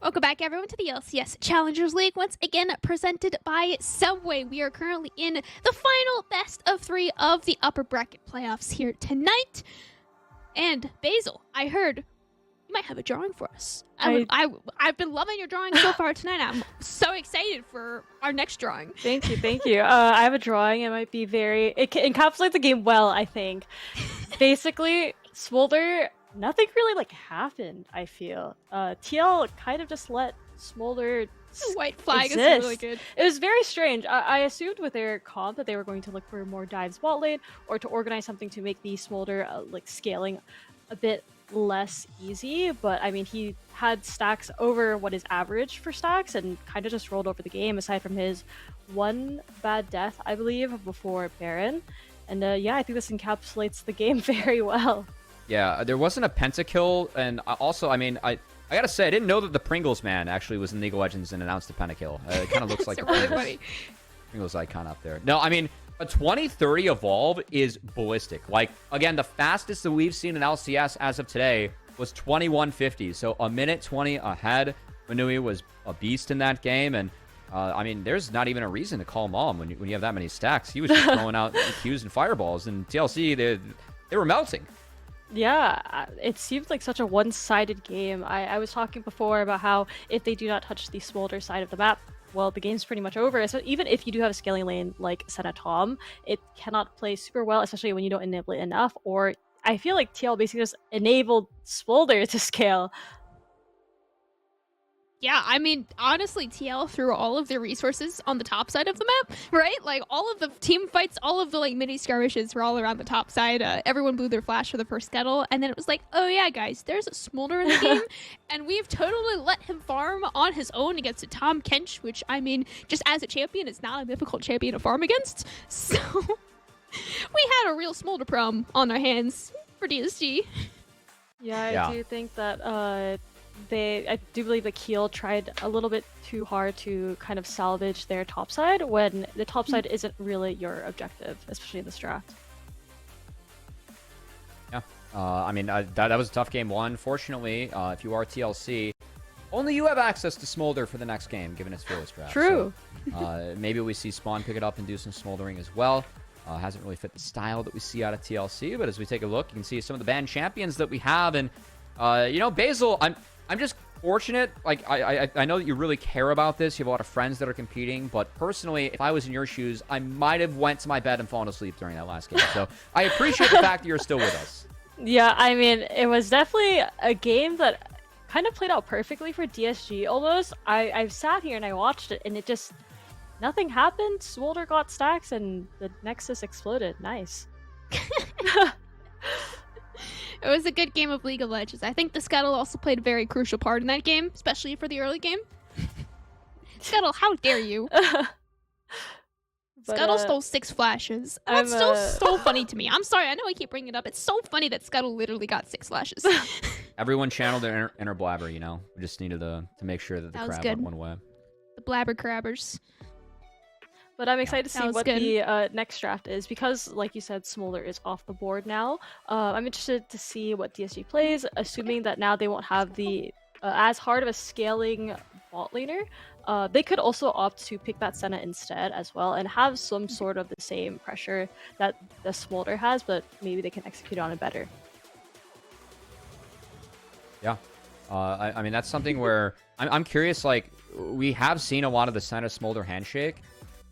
Welcome back, everyone, to the LCS Challengers League, once again presented by Subway. We are currently in the final best of 3 of the upper bracket playoffs here tonight. And Basil, I heard you might have a drawing for us. I've been loving your drawing so far tonight. I'm so excited for our next drawing. Thank you. I have a drawing. It might be it encapsulates the game well, I think. Basically, Smolder, nothing really happened, I feel. TL kind of just let Smolder The white flag exist. is really good. It was very strange. I assumed with their comp that they were going to look for more dives bot lane or to organize something to make the Smolder scaling a bit less easy, but I mean, he had stacks over what is average for stacks and kind of just rolled over the game aside from his one bad death, I believe, before Baron. And yeah, I think this encapsulates the game very well. Yeah, there wasn't a pentakill, and also, I mean, I gotta say, I didn't know that the Pringles man actually was in League of Legends and announced a pentakill. It kind of looks like a Pringles icon up there. No, I mean, a 2030 evolve is ballistic. Like, again, the fastest that we've seen in LCS as of today was 2150, so a minute 20 ahead. Manui was a beast in that game, and I mean, there's not even a reason to call mom when you have that many stacks. He was just throwing out Qs and fireballs, and TLC, they were melting. Yeah, it seemed like such a one-sided game. I was talking before about how if they do not touch the Smolder side of the map, well, the game's pretty much over. So even if you do have a scaling lane like Senna Tom, it cannot play super well, especially when you don't enable it enough. Or I feel like TL basically just enabled Smolder to scale. Yeah, I mean, honestly, TL threw all of their resources on the top side of the map, right? Like, all of the team fights, all of the, mini skirmishes were all around the top side. Everyone blew their flash for the first scuttle, and then it was like, oh yeah, guys, there's a Smolder in the game, and we've totally let him farm on his own against a Tom Kench, which, I mean, just as a champion, it's not a difficult champion to farm against. So, we had a real Smolder prom on our hands for DSG. Yeah, I do think that I do believe that Keel tried a little bit too hard to kind of salvage their top side when the top side isn't really your objective, especially in this draft. Yeah, I mean, that was a tough game one. Fortunately, if you are TLC, only you have access to Smolder for the next game, given its Fearless Draft. True. So, maybe we see Spawn pick it up and do some Smoldering as well. Hasn't really fit the style that we see out of TLC, but as we take a look, you can see some of the banned champions that we have. And, you know, Basil, I'm just fortunate. Like, I know that you really care about this. You have a lot of friends that are competing. But personally, if I was in your shoes, I might have went to my bed and fallen asleep during that last game. So I appreciate the fact that you're still with us. Yeah, I mean, it was definitely a game that kind of played out perfectly for DSG almost. I've sat here and I watched it, and it just... nothing happened. Smolder got stacks, and the Nexus exploded. Nice. It was a good game of League of Legends. I think the Scuttle also played a very crucial part in that game, especially for the early game. Scuttle, how dare you? Scuttle stole 6 flashes. And that's still so funny to me. I'm sorry, I know I keep bringing it up. It's so funny that Scuttle literally got 6 flashes. Everyone channeled their inner blabber, you know? We just needed to make sure that the crab went one way. The blabber crabbers. But I'm excited to see what the next draft is, because, like you said, Smolder is off the board now. I'm interested to see what DSG plays, assuming that now they won't have the as hard of a scaling bot laner. They could also opt to pick that Senna instead as well, and have some sort of the same pressure that the Smolder has, but maybe they can execute on it better. Yeah. I mean, that's something where I'm curious, like, we have seen a lot of the Senna Smolder handshake.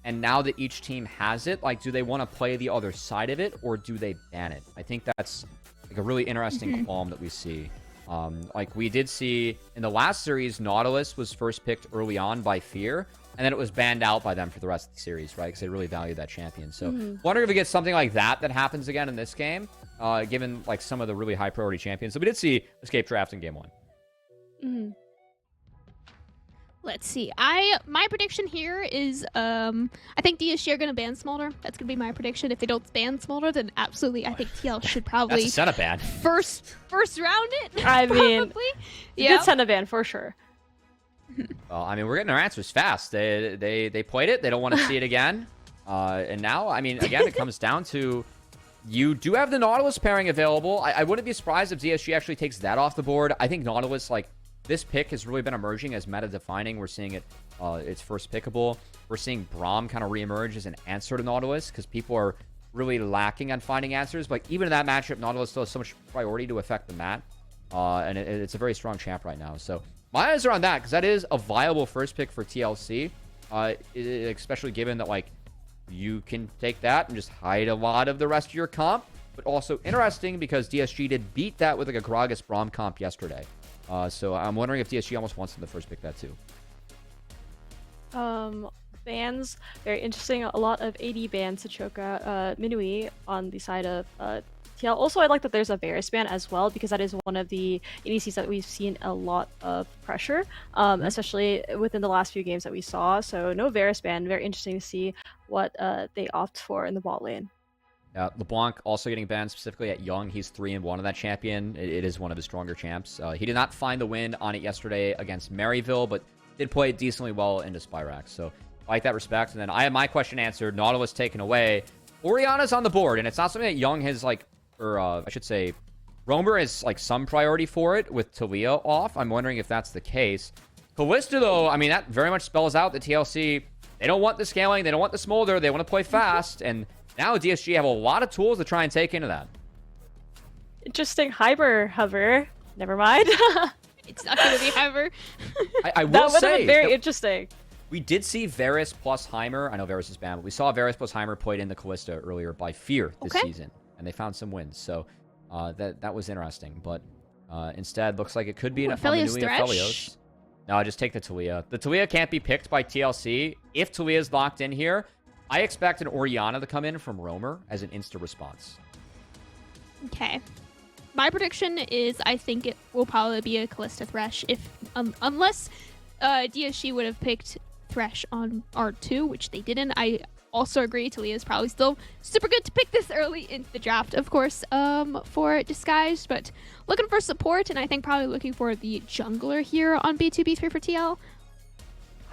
And now that each team has it, like, do they want to play the other side of it, or do they ban it? I think that's like a really interesting qualm that we see. Like, we did see in the last series, Nautilus was first picked early on by Fear, and then it was banned out by them for the rest of the series, right? Because they really value that champion. So, wondering if we get something like that happens again in this game, given like some of the really high priority champions. So we did see Escape Draft in game 1. Let's see. My prediction here is I think DSG are gonna ban Smolder. That's gonna be my prediction. If they don't ban Smolder, then absolutely I think TL should probably That's a Senna ban. First round it. I mean, yeah, good Senna ban for sure. Well, I mean, we're getting our answers fast. They played it. They don't want to see it again. And now, I mean, again, it comes down to you do have the Nautilus pairing available. I wouldn't be surprised if DSG actually takes that off the board. I think Nautilus, like, this pick has really been emerging as meta-defining. We're seeing it, its first pickable. We're seeing Braum kind of reemerge as an answer to Nautilus because people are really lacking on finding answers. But even in that matchup, Nautilus still has so much priority to affect the mat. And it's a very strong champ right now. So my eyes are on that because that is a viable first pick for TLC. Especially given that, like, you can take that and just hide a lot of the rest of your comp. But also interesting because DSG did beat that with like a Gragas Braum comp yesterday. So I'm wondering if DSG almost wants them to first pick that too. Bans, very interesting. A lot of AD bans to choke out Minui on the side of TL. Also, I like that there's a Varus ban as well because that is one of the ADCs that we've seen a lot of pressure, especially within the last few games that we saw. So no Varus ban. Very interesting to see what they opt for in the bot lane. Yeah, LeBlanc also getting banned specifically at Young. He's 3-1 on that champion. It is one of his stronger champs. He did not find the win on it yesterday against Maryville, but did play decently well into Spyrax. So I like that respect. And then I have my question answered. Nautilus taken away. Orianna's on the board, and it's not something that Young has, like, or I should say, Roamer is, like, some priority for it with Talia off. I'm wondering if that's the case. Kalista, though, I mean, that very much spells out the TLC. They don't want the scaling. They don't want the smolder. They want to play fast. And now DSG have a lot of tools to try and take into that. Interesting. Hyper hover. Never mind. It's not going to be hover. I will that would have say been very interesting. We did see Varus plus Heimer. I know Varus is banned, but we saw Varus plus Heimer played in the Kalista earlier by Fear this season, and they found some wins. So that was interesting. But instead, looks like it could be an Aphelios. No, just take the Talia. The Talia can't be picked by TLC. If Talia's locked in here, I expect an Orianna to come in from Roamer as an insta response. Okay. My prediction is I think it will probably be a Kalista Thresh unless DSG would have picked Thresh on R2, which they didn't. I also agree Talia is probably still super good to pick this early into the draft, of course, for Disgused, but looking for support, and I think probably looking for the jungler here on B2B3 for TL.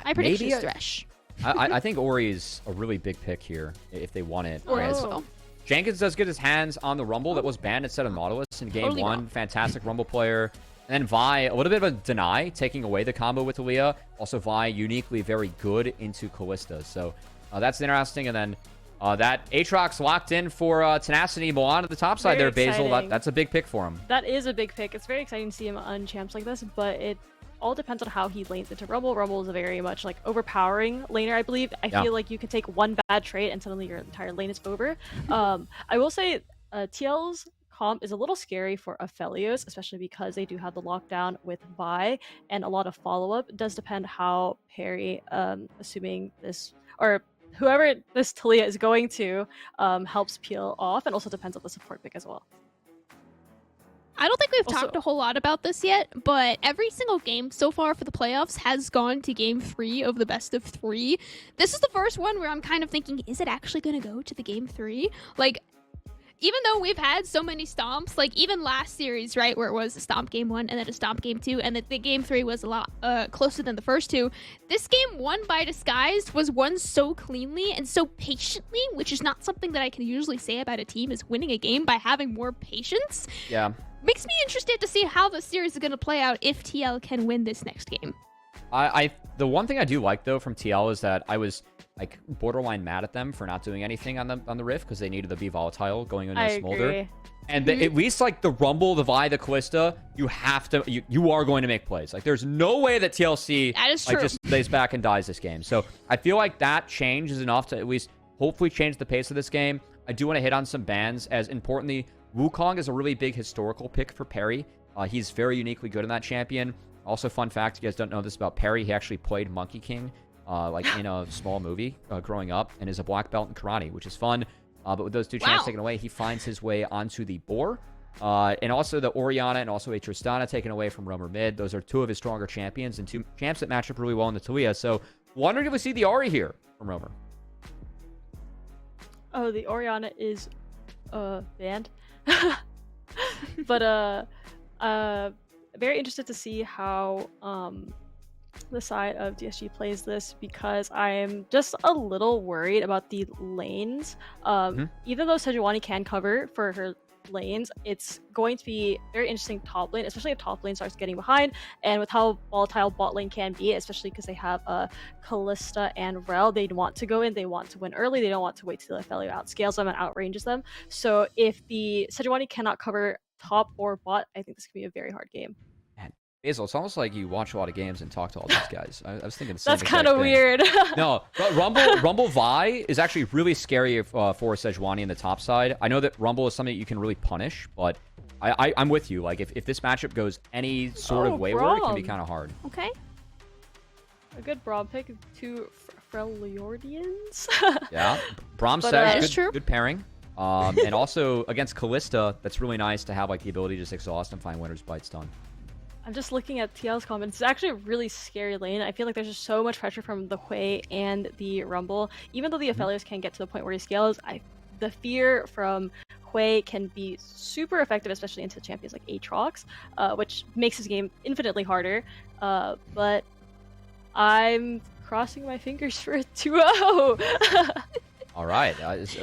My prediction is Thresh. I think Ori is a really big pick here if they want it. Ori as well. Jenkins does get his hands on the Rumble that was banned instead of Nautilus in game one. Fantastic Rumble player. And then Vi, a little bit of a deny, taking away the combo with Talia. Also, Vi uniquely very good into Kalista. So that's interesting. And then that Aatrox locked in for Tenacity. Milan at the top side there, Basil. That's a big pick for him. That is a big pick. It's very exciting to see him on champs like this, but it all depends on how he lanes into Rumble. Rumble is a very much like overpowering laner, I believe. I feel like you can take one bad trait and suddenly your entire lane is over. I will say TL's comp is a little scary for Aphelios, especially because they do have the lockdown with Vi and a lot of follow-up. It does depend how Perry, assuming this, or whoever this Talia is going to, helps peel off, and also depends on the support pick as well. I don't think we've talked a whole lot about this yet, but every single game so far for the playoffs has gone to game 3 of the best of 3. This is the first one where I'm kind of thinking, is it actually going to go to the game 3? Like, even though we've had so many stomps, like even last series, right, where it was a stomp game 1 and then a stomp game 2, and the game 3 was a lot closer than the first 2, this game won by Disgused was won so cleanly and so patiently, which is not something that I can usually say about a team, is winning a game by having more patience. Yeah. Makes me interested to see how the series is going to play out if TL can win this next game. The one thing I do like, though, from TL is that I was like borderline mad at them for not doing anything on the Rift because they needed to be volatile going into a Smolder. Agree. And at least like the Rumble, the Vi, the Kalista, you have to, you are going to make plays. Like there's no way that TLC like just lays back and dies this game. So I feel like that change is enough to at least hopefully change the pace of this game. I do want to hit on some bans, as importantly, Wukong is a really big historical pick for Perry. He's very uniquely good in that champion. Also, fun fact, you guys don't know this about Perry, he actually played Monkey King like in a small movie growing up, and is a black belt in karate, which is fun. But with those two champs taken away, he finds his way onto the boar. And also the Orianna and also a Tristana taken away from Roamer mid. Those are two of his stronger champions and two champs that match up really well in the Talia. So wondering if we see the Ahri here from Roamer. Oh, the Orianna is banned. But very interested to see how the side of DSG plays this, because I'm just a little worried about the lanes. Even though Sejuani can cover for her lanes, it's going to be very interesting top lane, especially if top lane starts getting behind, and with how volatile bot lane can be, especially because they have Kalista and Rel. They want to go in, they want to win early, they don't want to wait till the Felio outscales them and outranges them. So if the Sejuani cannot cover top or bot, I think this could be a very hard game. Basil, it's almost like you watch a lot of games and talk to all these guys. I was thinking the same That's exact kind of thing. weird. No, but Rumble Vi is actually really scary for Sejuani in the top side. I know that Rumble is something that you can really punish, but I'm with you. Like, if this matchup goes any sort of wayward, it can be kind of hard. Okay. A good Braum pick, 2 Freljordians. Yeah, Braum But, says good pairing. And also against Kalista, that's really nice to have like the ability to just exhaust and find winner's bites done. I'm just looking at TL's comments. It's actually a really scary lane. I feel like there's just so much pressure from the Hui and the Rumble. Even though the Aphelios can get to the point where he scales, the fear from Hui can be super effective, especially into champions like Aatrox, which makes his game infinitely harder. But I'm crossing my fingers for a 2-0. All right.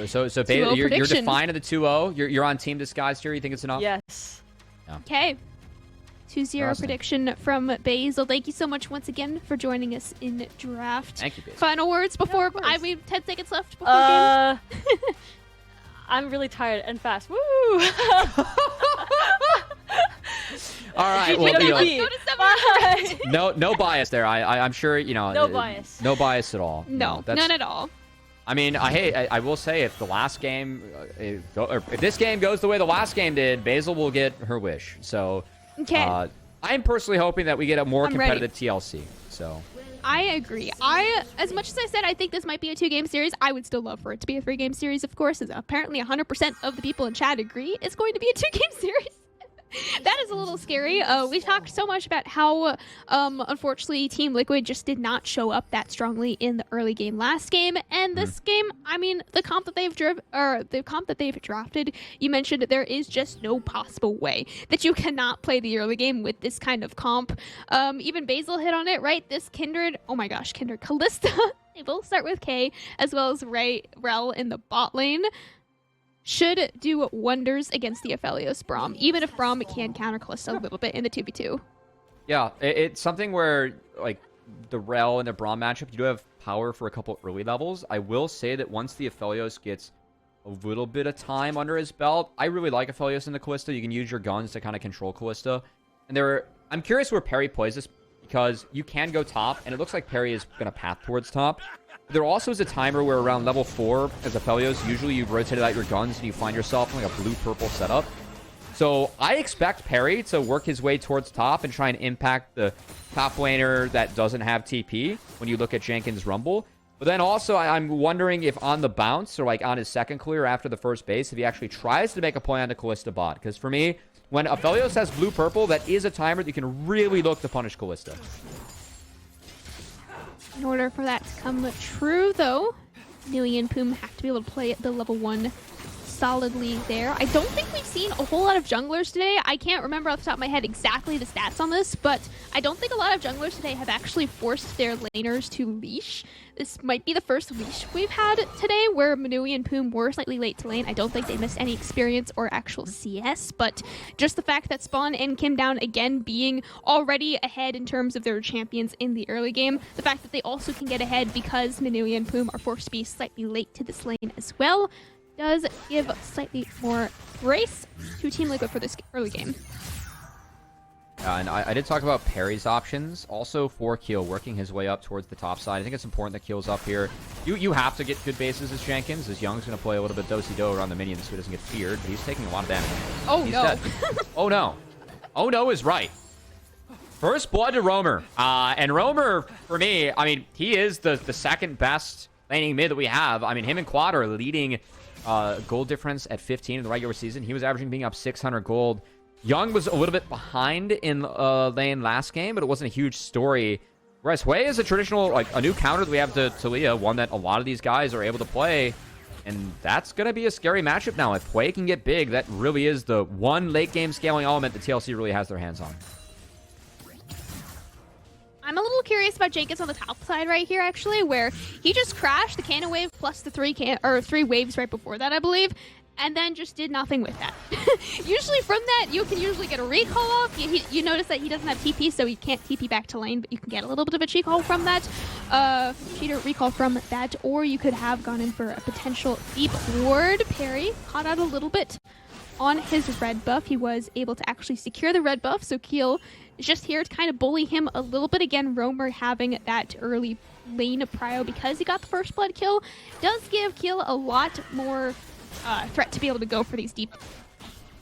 So Basil, you're prediction. defining the 2-0. You're on Team Disgused here. You think it's enough? Yes. Okay. 2-0 Awesome. prediction from Basil. Thank you so much once again for joining us in draft. Thank you, Basil. Final words before of course. 10 seconds left before game. I'm really tired and fast. Woo! All right. GG, Well, WP. Go to 7. Bye. no bias there. I'm sure No bias. No bias at all. No, that's- none at all. I mean, I will say if the last game, if this game goes the way the last game did, Basil will get her wish. So, Okay. I'm personally hoping that we get a more I'm ready. competitive TLC. So, I agree. As much as I said I think this might be a 2-game series, I would still love for it to be a 3-game series, of course, as apparently 100% of the people in chat agree it's going to be a 2-game series. That is a little scary. We talked so much about how, unfortunately, Team Liquid just did not show up that strongly in the early game last game, and this game, I mean, the comp that they've drafted, you mentioned there is just no possible way that you cannot play the early game with this kind of comp. Even Basil hit on it, right? This Kindred, oh my gosh, Kindred, Kalista, they both start with K, as well as Rel in the bot lane. Should do wonders against the Aphelios Braum, even if Braum can counter Kalista a little bit in the 2v2. yeah, it's something where, like, the Rel and the Braum matchup, you do have power for a couple early levels. I will say that once the Aphelios gets a little bit of time under his belt, I really like Aphelios in the Kalista. You can use your guns to kind of control Kalista. And I'm curious where Perry plays this, because you can go top, and it looks like Perry is going to path towards top. There also is a timer where around level 4, as Aphelios, usually you've rotated out your guns and you find yourself in like a blue-purple setup. So I expect Perry to work his way towards top and try and impact the top laner that doesn't have TP when you look at Jenkins' Rumble. But then also, I'm wondering if on the bounce or like on his second clear after the first base, if he actually tries to make a play on the Kalista bot. Because for me, when Aphelios has blue-purple, that is a timer that you can really look to punish Kalista. In order for that to come true, though, Nui and Poom have to be able to play at the level 1 solidly there. I don't think we've seen a whole lot of junglers today. I can't remember off the top of my head exactly the stats on this, but I don't think a lot of junglers today have actually forced their laners to leash. This might be the first leash we've had today where Manui and Poom were slightly late to lane. I don't think they missed any experience or actual CS, but just the fact that Spawn and Kim Down, again, being already ahead in terms of their champions in the early game, the fact that they also can get ahead because Manui and Poom are forced to be slightly late to this lane as well, does give slightly more grace to Team Liquid for this early game. And I did talk about Perry's options. Also for Keel, working his way up towards the top side. I think it's important that Keel's up here. You have to get good bases as Jenkins, as Young's going to play a little bit do-si-do around the minions so he doesn't get feared, but he's taking a lot of damage. Oh, He's no. dead. Oh, no. Oh, no is right. First blood to Roamer. And Roamer, for me, I mean, he is the second best laning mid that we have. I mean, him and Quad are leading gold difference at 15 in the regular season. He was averaging being up 600 gold. Young was a little bit behind in lane last game, but it wasn't a huge story. Whereas Hui is a traditional, like, a new counter that we have to Talia, one that a lot of these guys are able to play. And that's going to be a scary matchup now. If Hui can get big, that really is the one late game scaling element that TLC really has their hands on. I'm a little curious about Jenkins on the top side right here, actually, where he just crashed the cannon wave plus the three waves right before that, I believe. and then just did nothing with that. Usually from that, you can usually get a recall off. You notice that he doesn't have TP, so he can't TP back to lane, but you can get a little bit of a recall from that. Cheater recall from that, or you could have gone in for a potential deep ward. Perry caught out a little bit on his red buff. He was able to actually secure the red buff, so Keel is just here to kind of bully him a little bit. Again, Roamer having that early lane prio because he got the first blood kill does give Keel a lot more threat to be able to go for these deep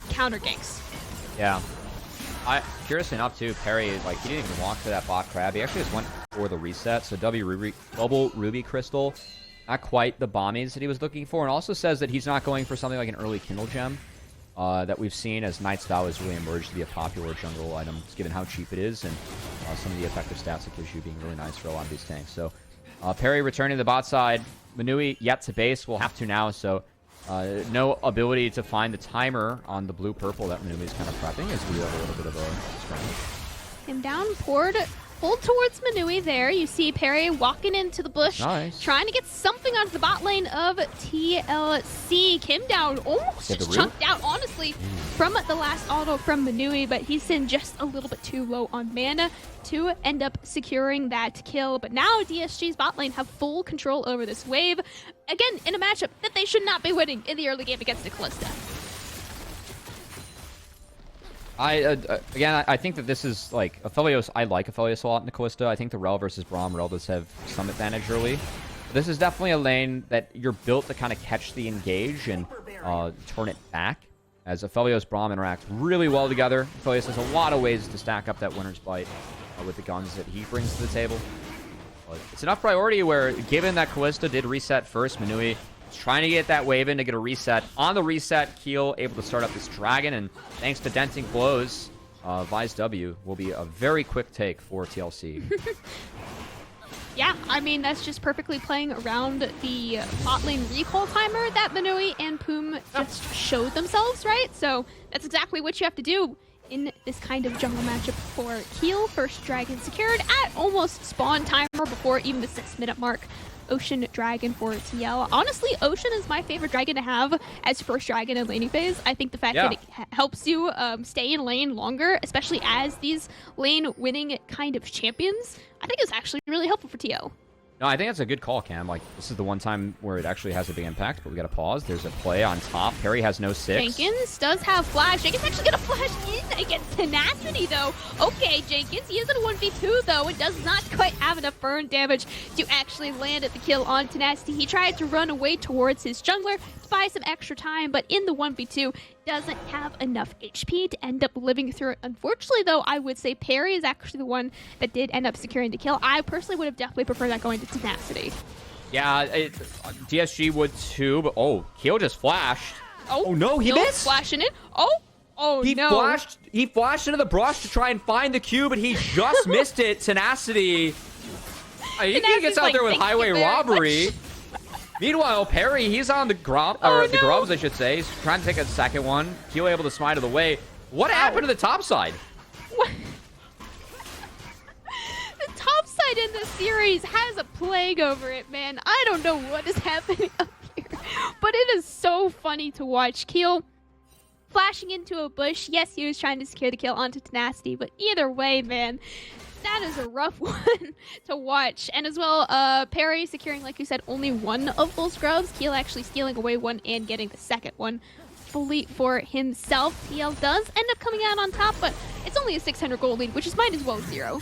counter ganks. Yeah. Curiously enough, too, Perry, like, he didn't even walk for that bot crab. He actually just went for the reset. So double Ruby Crystal, not quite the bombies that he was looking for. And also says that he's not going for something like an early Kindle Gem that we've seen as Knight's Vow has really emerged to be a popular jungle item, given how cheap it is and some of the effective stats it gives you being really nice for a lot of these tanks. So Perry returning to the bot side. Manui yet to base. We'll have to now, so... no ability to find the timer on the blue-purple that Manumi's kind of prepping as we have a little bit of a scramble. Him down, pulled towards Manui there. You see Perry walking into the bush, nice. Trying to get something out of the bot lane of TLC. Kim down almost just chunked out, honestly, from the last auto from Manui, but he's in just a little bit too low on mana to end up securing that kill. But now DSG's bot lane have full control over this wave. Again, in a matchup that they should not be winning in the early game against the Callista. I think that this is, like, Aphelios. I like Aphelios a lot in the Callista. I think the Rel versus Braum, Rel does have some advantage early. But this is definitely a lane that you're built to kind of catch the engage and turn it back. As Aphelios, Braum interact really well together. Aphelios has a lot of ways to stack up that winner's bite with the guns that he brings to the table. But it's enough priority where, given that Callista did reset first, Manui is trying to get that wave in to get a reset. On the reset, Keel able to start up this dragon, and thanks to denting blows, Vi's W will be a very quick take for TLC. Yeah, I mean, that's just perfectly playing around the bot lane recall timer that Manui and Poom just showed themselves, right? So that's exactly what you have to do in this kind of jungle matchup for Keel. First dragon secured at almost spawn timer before even the 6-minute mark. Ocean Dragon for TL. Honestly, Ocean is my favorite dragon to have as first dragon in laning phase. I think the fact that it helps you stay in lane longer, especially as these lane winning kind of champions, I think is actually really helpful for TL. No, I think that's a good call, Cam. Like, this is the one time where it actually has a big impact, but we got to pause. There's a play on top. Perry has no 6. Jenkins does have flash. Jenkins actually going to flash in against Tenacity, though. Okay, Jenkins, he is in a 1v2, though, and does not quite have enough burn damage to actually land at the kill on Tenacity. He tried to run away towards his jungler to buy some extra time, but in the 1v2, doesn't have enough HP to end up living through it. Unfortunately, though, I would say Perry is actually the one that did end up securing the kill. I personally would have definitely preferred that going to Tenacity. Yeah, DSG would too, but Keel just flashed. Oh no, he missed! Flashing it. Oh he no. He flashed into the brush to try and find the Q, but he just missed it. Tenacity. He gets out there with highway robbery. Meanwhile, Perry, he's on the Grub, or the Grubs, I should say. He's trying to take a second one. Keel able to smite of the way. What happened to the top side? What? The top side in this series has a plague over it, man. I don't know what is happening up here, but it is so funny to watch. Keel flashing into a bush. Yes, he was trying to secure the kill onto Tenacity, but either way, man, that is a rough one to watch. And as well, Perry securing, like you said, only one of those Grubs. Keel actually stealing away one and getting the second one fully for himself. TL does end up coming out on top, but it's only a 600 gold lead, which is might as well 0.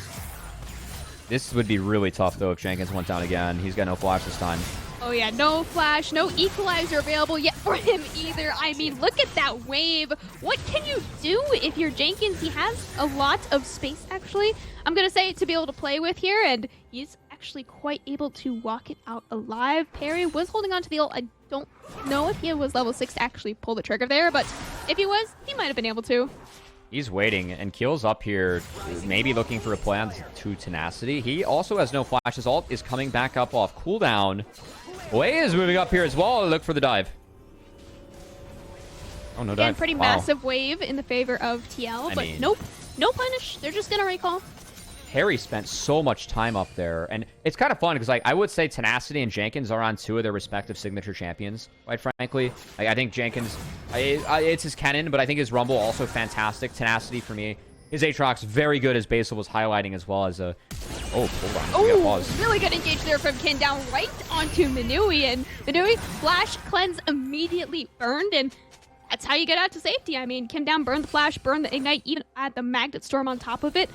This would be really tough, though, if Jenkins went down again. He's got no flash this time. Oh yeah, no flash, no equalizer available yet for him either. I mean, look at that wave. What can you do if you're Jenkins? He has a lot of space, actually, I'm going to say, to be able to play with here, and he's actually quite able to walk it out alive. Perry was holding on to the ult. I don't know if he was level 6 to actually pull the trigger there, but if he was, he might have been able to. He's waiting, and Keel's up here, maybe looking for a play on to Tenacity. He also has no flash. His ult is coming back up off cooldown. Way is moving up here as well to look for the dive. Oh, no dive. And pretty massive wave in the favor of TL, but nope. No punish. They're just going to recall. Perry spent so much time up there. And it's kind of fun because, like, I would say Tenacity and Jenkins are on 2 of their respective signature champions, quite frankly. Like, I think Jenkins, it's his Kennen, but I think his Rumble also fantastic. Tenacity, for me, his Aatrox very good, as Basil was highlighting, as well as a... Oh, hold on. We gotta pause. Really good engage there from Kin down right onto Manui. And Manui, Flash Cleanse immediately burned, and that's how you get out to safety. I mean, Kim down, burn the Flash, burn the Ignite, even add the Magnet Storm on top of it.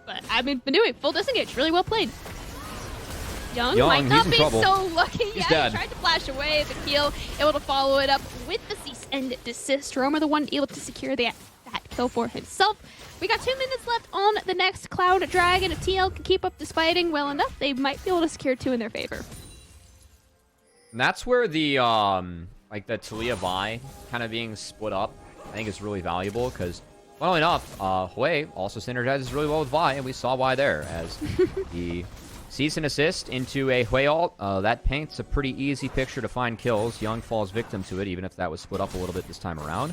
But, I mean, Manui, full disengage. Really well played. Young might not be so lucky. He's dead. dead. He tried to flash away the kill, able to follow it up with the cease and desist. Roamer, the one able to secure that kill for himself. We got 2 minutes left on the next Cloud Dragon. If TL can keep up this fighting well enough, they might be able to secure 2 in their favor. And that's where the, like, the Talia Vi kind of being split up, I think is really valuable, because, funnily enough, Hui also synergizes really well with Vi, and we saw why there, as the cease and assist into a Hui ult. That paints a pretty easy picture to find kills. Young falls victim to it, even if that was split up a little bit this time around.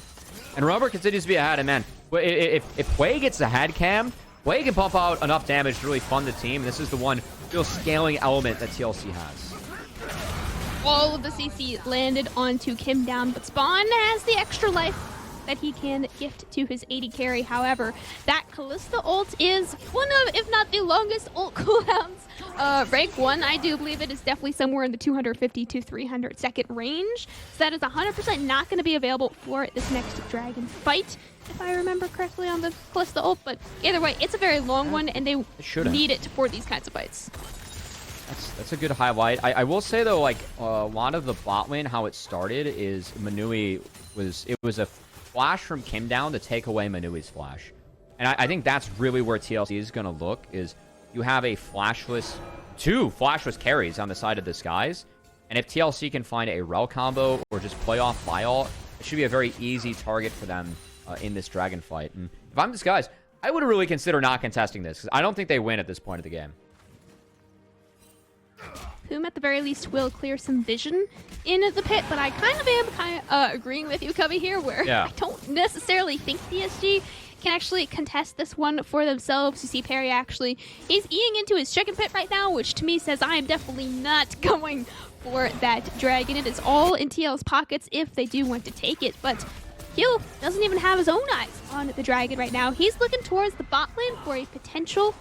And Romer continues to be ahead, and man, if Hui gets the head cam, Hui can pump out enough damage to really fund the team. This is the one real scaling element that TLC has. All of the CC landed onto Kim down, but Spawn has the extra life that he can gift to his AD carry. However, that Kalista ult is one of, if not the longest ult cooldowns. Rank 1, I do believe it is definitely somewhere in the 250 to 300 second range. So that is 100% not going to be available for this next dragon fight, if I remember correctly on the Kalista ult. But either way, it's a very long one, and they need it for these kinds of fights. That's a good highlight. I will say, though, like, a lot of the bot lane, how it started is Manui was a flash from Kim down to take away Manui's flash. And I think that's really where TLC is going to look, is you have a flashless, 2 flashless carries on the side of Disgused. And if TLC can find a rel combo or just play off Vial, it should be a very easy target for them in this dragon fight. And if I'm Disgused, I would really consider not contesting this, because I don't think they win at this point of the game. Whom at the very least will clear some vision in the pit, but I kind of am agreeing with you, Cubby, here, where I don't necessarily think DSG can actually contest this one for themselves. You see Perry actually, he's eating into his chicken pit right now, which to me says I am definitely not going for that dragon. It is all in TL's pockets if they do want to take it, but Q doesn't even have his own eyes on the dragon right now. He's looking towards the bot lane for a potential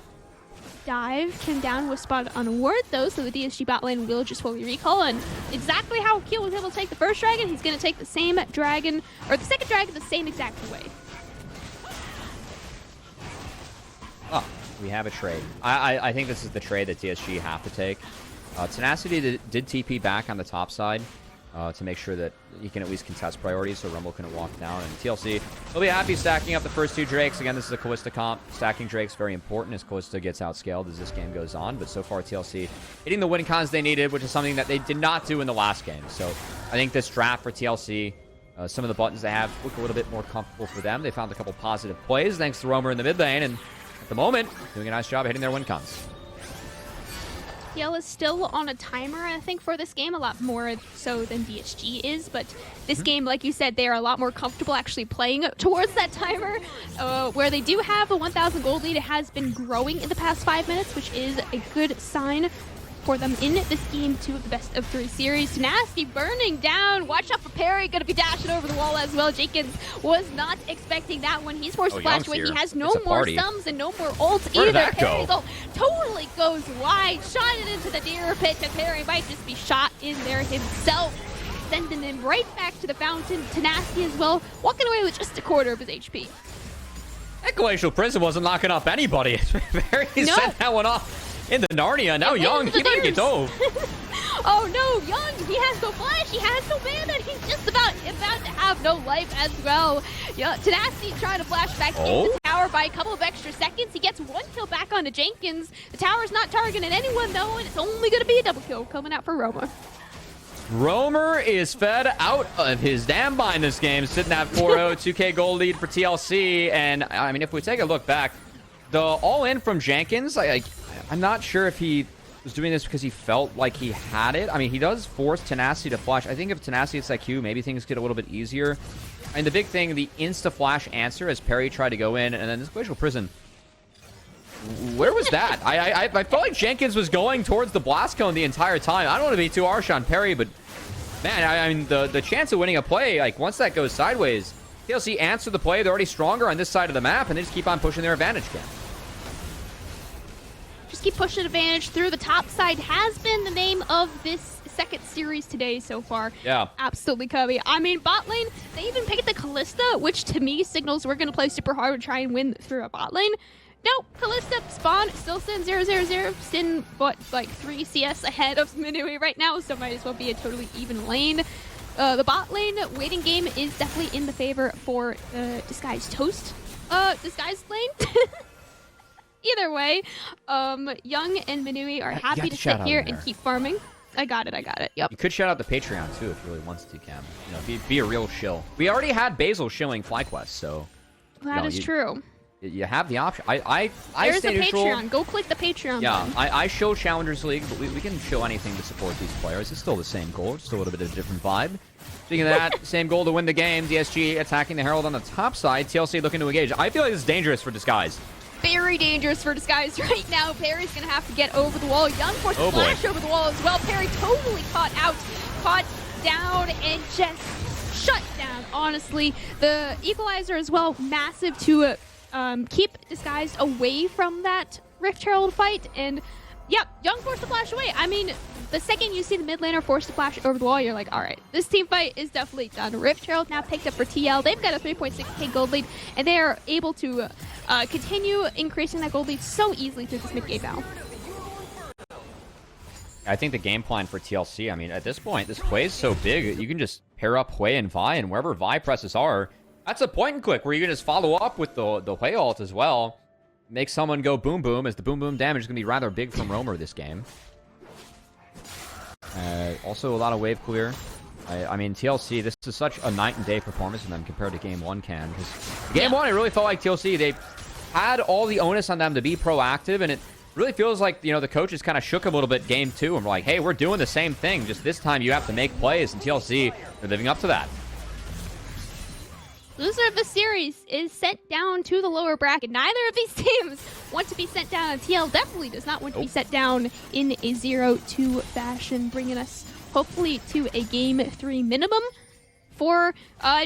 dive. Kim down was spotted on a ward, though, so the DSG bot lane will just fully recall. And exactly how Q was able to take the first dragon, he's going to take the same dragon, or the second dragon, the same exact way. Oh, we have a trade. I think this is the trade that DSG have to take. Tenacity did TP back on the top side to make sure that he can at least contest priorities so Rumble couldn't walk down. And TLC will be happy stacking up the first 2 Drakes. Again, this is a Kalista comp. Stacking Drakes very important as Kalista gets outscaled as this game goes on. But so far, TLC hitting the win cons they needed, which is something that they did not do in the last game. So I think this draft for TLC, some of the buttons they have look a little bit more comfortable for them. They found a couple positive plays thanks to Romer in the mid lane. And at the moment, doing a nice job hitting their win cons. TL is still on a timer, I think, for this game, a lot more so than DSG is, but this game, like you said, they are a lot more comfortable actually playing towards that timer, where they do have a 1,000 gold lead. It has been growing in the past 5 minutes, which is a good sign for them in this game 2 of the best of 3 series. Tenacity burning down. Watch out for Perry. Going to be dashing over the wall as well. Jenkins was not expecting that one. He's forced to flash away. He has no more sums and no more ults either. Perry's ult totally goes wide. Shot it into the deer pit. And Perry might just be shot in there himself. Sending him right back to the fountain. Tenacity as well. Walking away with just a quarter of his HP. That Glacial Prison wasn't knocking off anybody. Perry sent that one off into Narnia. Now Young, he might get dove. Oh no, Young, he has no flash, he has no mana, he's just about to have no life as well. Yeah, Tenacity trying to flash back into the tower by a couple of extra seconds. He gets 1 kill back onto Jenkins. The tower's not targeting anyone though, and it's only going to be a double kill coming out for Romer. Romer is fed out of his damn bind this game, sitting at 4-0, 2K gold lead for TLC. And I mean, if we take a look back, the all-in from Jenkins, I'm not sure if he was doing this because he felt like he had it. I mean, he does force Tenacity to flash. I think if Tenacity hits that Q, maybe things get a little bit easier. And the big thing, the insta-flash answer as Perry tried to go in, and then this Glacial Prison Where was that? I felt like Jenkins was going towards the blast cone the entire time. I don't want to be too harsh on Perry, but man, I mean, the chance of winning a play, like once that goes sideways, TLC answer the play. They're already stronger on this side of the map, and they just keep on pushing their advantage game. Just keep pushing advantage through the top side has been the name of this second series today so far. Yeah. Absolutely, Cubby. I mean, bot lane, they even picked the Kalista, which to me signals we're going to play super hard and try and win through a bot lane. No, Kalista spawn, still Sin 000, Sin, what, like 3 CS ahead of Minui right now, so might as well be a totally even lane. The bot lane waiting game is definitely in the favor for Disguised Toast. Disguised lane? Either way, Young and Minui are happy to sit here and keep farming. I got it. Yep. You could shout out the Patreon, too, if you really wanted to, Cam. You know, be a real shill. We already had Basil shilling FlyQuest, so... That is true. You have the option. I There's stay the neutral. Patreon. Go click the Patreon Yeah, button. I show Challengers League, but we can show anything to support these players. It's still the same goal, just a little bit of a different vibe. Speaking of that, same goal to win the game. DSG attacking the Herald on the top side. TLC looking to engage. I feel like this is dangerous for Disgused. Very dangerous for Disguise right now. Perry's going to have to get over the wall. Young forces flash over the wall as well. Perry totally caught out, caught down, and just shut down, honestly. The equalizer as well, massive to keep Disguised away from that Rift Herald fight. And, yeah, Young forced to flash away. I mean, the second you see the mid laner forced to flash over the wall, you're like, all right, this team fight is definitely done. Rift Herald now picked up for TL. They've got a 3.6k gold lead, and they are able to continue increasing that gold lead so easily through this mid-game battle. I think the game plan for TLC, I mean, at this point, this play is so big, you can just pair up Hwei and Vi, and wherever Vi presses are, that's a point and click where you can just follow up with the Hwei ult as well. Make someone go boom boom, as the boom boom damage is going to be rather big from Roamer this game. Also, a lot of wave clear. I mean, TLC, this is such a night and day performance from them compared to Game 1 can. Game 1, it really felt like TLC, they had all the onus on them to be proactive, and it really feels like, you know, the coaches kind of shook a little bit Game 2 and were like, hey, we're doing the same thing, just this time you have to make plays, and TLC, they're living up to that. Loser of the series is sent down to the lower bracket. Neither of these teams want to be sent down, and TL definitely does not want to be set down in a 0-2 fashion, bringing us hopefully to a Game 3 minimum for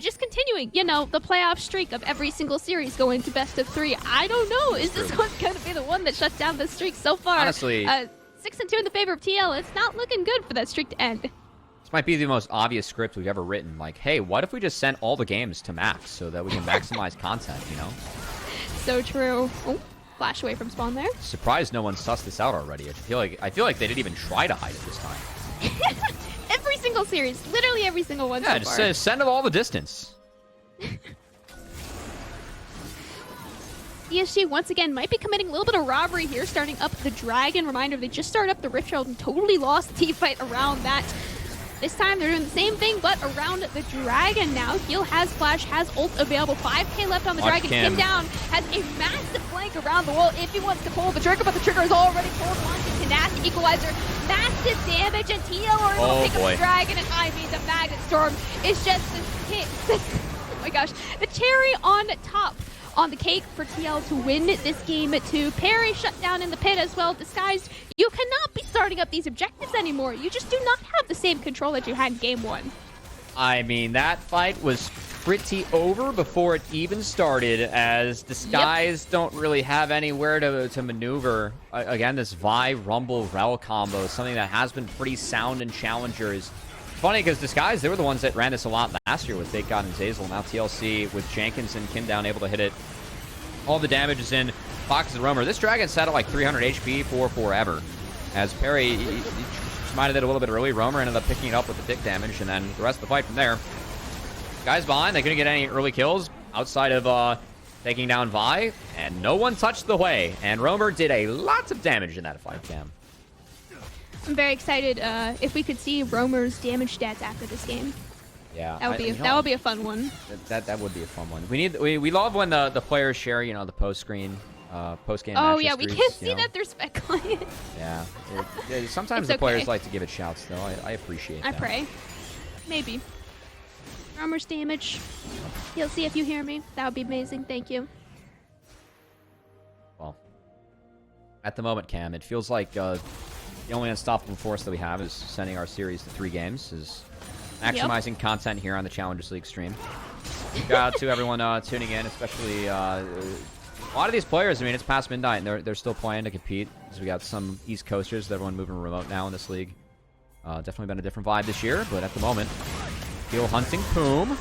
just continuing, you know, the playoff streak of every single series going to best of 3. I don't know. Is this one going to be the one that shuts down the streak so far? Honestly, 6-2 in the favor of TL. It's not looking good for that streak to end. This might be the most obvious script we've ever written. Like, hey, what if we just sent all the games to max so that we can maximize content, you know? So true. Oh, flash away from spawn there. Surprised no one sussed this out already. I feel like they didn't even try to hide it this time. Every single series, literally every single one. Yeah, so just far. send them all the distance. DSG once again might be committing a little bit of robbery here, starting up the Dragon. Reminder, they just started up the Rift Herald and totally lost the team fight around that. This time they're doing the same thing, but around the Dragon now. Heal has flash, has ult available. 5k left on the Dragon. Kim down has a massive flank around the wall if he wants to pull the trigger, but the trigger is already pulled onto Tenacity Equalizer. Massive damage, and TL are able to pick up the Dragon, and I mean the Magnet Storm is just this hit. Oh my gosh. The cherry on top on the cake for TL to win this game too. Perry shut down in the pit as well. Disguised, you cannot be starting up these objectives anymore. You just do not have the same control that you had in Game 1. I mean, that fight was pretty over before it even started, as Disguised don't really have anywhere to maneuver. Again, this Vi, Rumble, Rel combo is something that has been pretty sound in Challengers. Funny, because Disguised, they were the ones that ran this a lot last year with Fake God and Zazel. Now TLC with Jenkins and Kim down able to hit it. All the damage is in. Fox and Roamer. This Dragon sat at like 300 HP for forever. As Perry he smited it a little bit early. Roamer ended up picking it up with the tick damage, and then the rest of the fight from there. Guys behind, they couldn't get any early kills outside of taking down Vi, and no one touched the Hwei. And Roamer did a lot of damage in that fight, Cam. I'm very excited if we could see Roamer's damage stats after this game. Yeah, that would be a fun one. That would be a fun one. We love when the players share, you know, the post screen, post game. Oh yeah, we can't see that they're spec client. Yeah, sometimes the players like to give it shouts though. I appreciate that. I pray. Maybe. Roamer's damage. You'll see if you hear me. That would be amazing. Thank you. Well, at the moment, Cam. It feels like the only unstoppable force that we have is sending our series to 3 games, is maximizing content here on the Challengers League stream. Shout out to everyone tuning in, especially a lot of these players. I mean, it's past midnight, and they're still playing to compete. Because we got some East Coasters, everyone moving remote now in this league. Definitely been a different vibe this year, but at the moment, Heal hunting Poom.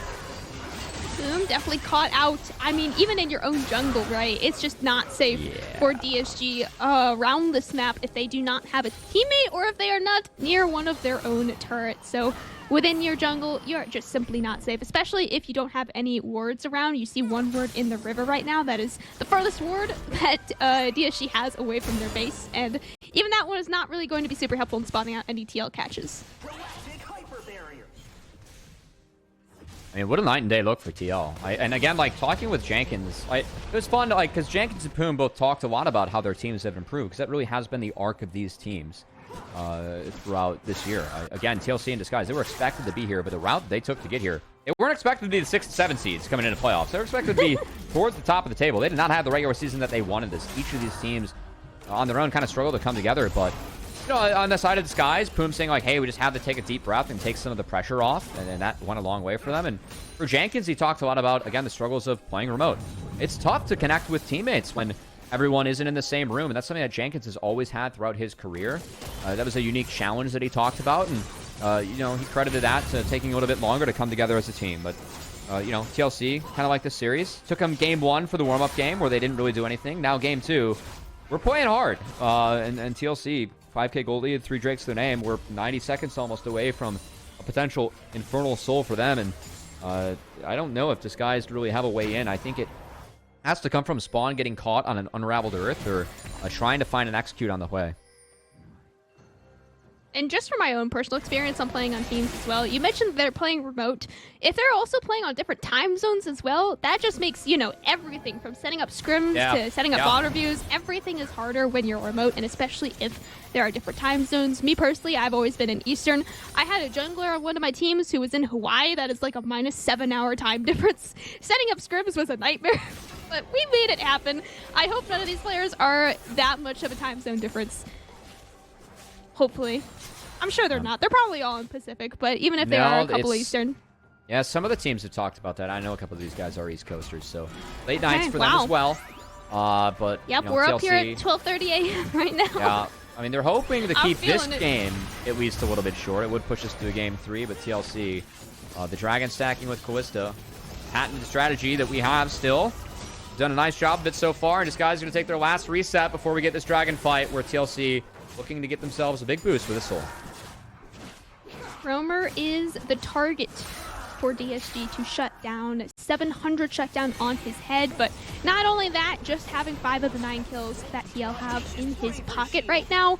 Boom, definitely caught out. I mean, even in your own jungle, right? It's just not safe for DSG around this map if they do not have a teammate or if they are not near one of their own turrets. So within your jungle, you're just simply not safe, especially if you don't have any wards around. You see one ward in the river right now. That is the furthest ward that DSG has away from their base. And even that one is not really going to be super helpful in spawning out any TL catches. I mean, what a night and day look for TL. And again, like, talking with Jenkins, it was fun, like, because Jenkins and Poom both talked a lot about how their teams have improved, because that really has been the arc of these teams throughout this year. Again, TLC and Disgused, they were expected to be here, but the route they took to get here, they weren't expected to be the 6th and 7th seeds coming into playoffs. They were expected to be towards the top of the table. They did not have the regular season that they wanted this. Each of these teams on their own kind of struggled to come together, but you know, on the side of Disgused, Poom saying like, hey, we just have to take a deep breath and take some of the pressure off, and that went a long way for them. And for Jenkins, he talked a lot about, again, the struggles of playing remote. It's tough to connect with teammates when everyone isn't in the same room, and that's something that Jenkins has always had throughout his career. That was a unique challenge that he talked about, and you know, he credited that to taking a little bit longer to come together as a team. But you know, TLC, kind of like this series, took them game 1 for the warm-up game where they didn't really do anything. Now game 2, we're playing hard, and TLC, 5k gold lead, 3 Drakes to their name. We're 90 seconds almost away from a potential Infernal Soul for them, and I don't know if Disguised really have a way in. I think it has to come from Spawn getting caught on an unraveled Earth, or trying to find an execute on the way. And just from my own personal experience on playing on teams as well, you mentioned they're playing remote. If they're also playing on different time zones as well, that just makes, you know, everything from setting up scrims to setting up bot reviews, everything is harder when you're remote, and especially if there are different time zones. Me personally, I've always been in Eastern. I had a jungler on one of my teams who was in Hawaii. That is like a -7-hour time difference. Setting up scrims was a nightmare, but we made it happen. I hope none of these players are that much of a time zone difference. Hopefully. I'm sure they're not. They're probably all in Pacific, but even if they are a couple Eastern. Yeah, some of the teams have talked about that. I know a couple of these guys are East Coasters, so late nights for them as well. But yep, you know, we're TLC, up here at 12:30 a.m. right now. Yeah, I mean, they're hoping to keep this it. game at least a little bit short. It would push us to a game 3, but TLC, the Dragon stacking with Callista, patented strategy that we have still. Done a nice job of it so far, and this guy's going to take their last reset before we get this Dragon fight, where TLC looking to get themselves a big boost with a soul. Roamer is the target for DSG to shut down. 700 shutdown on his head, but not only that, just having 5 of the 9 kills that TL have in his pocket right now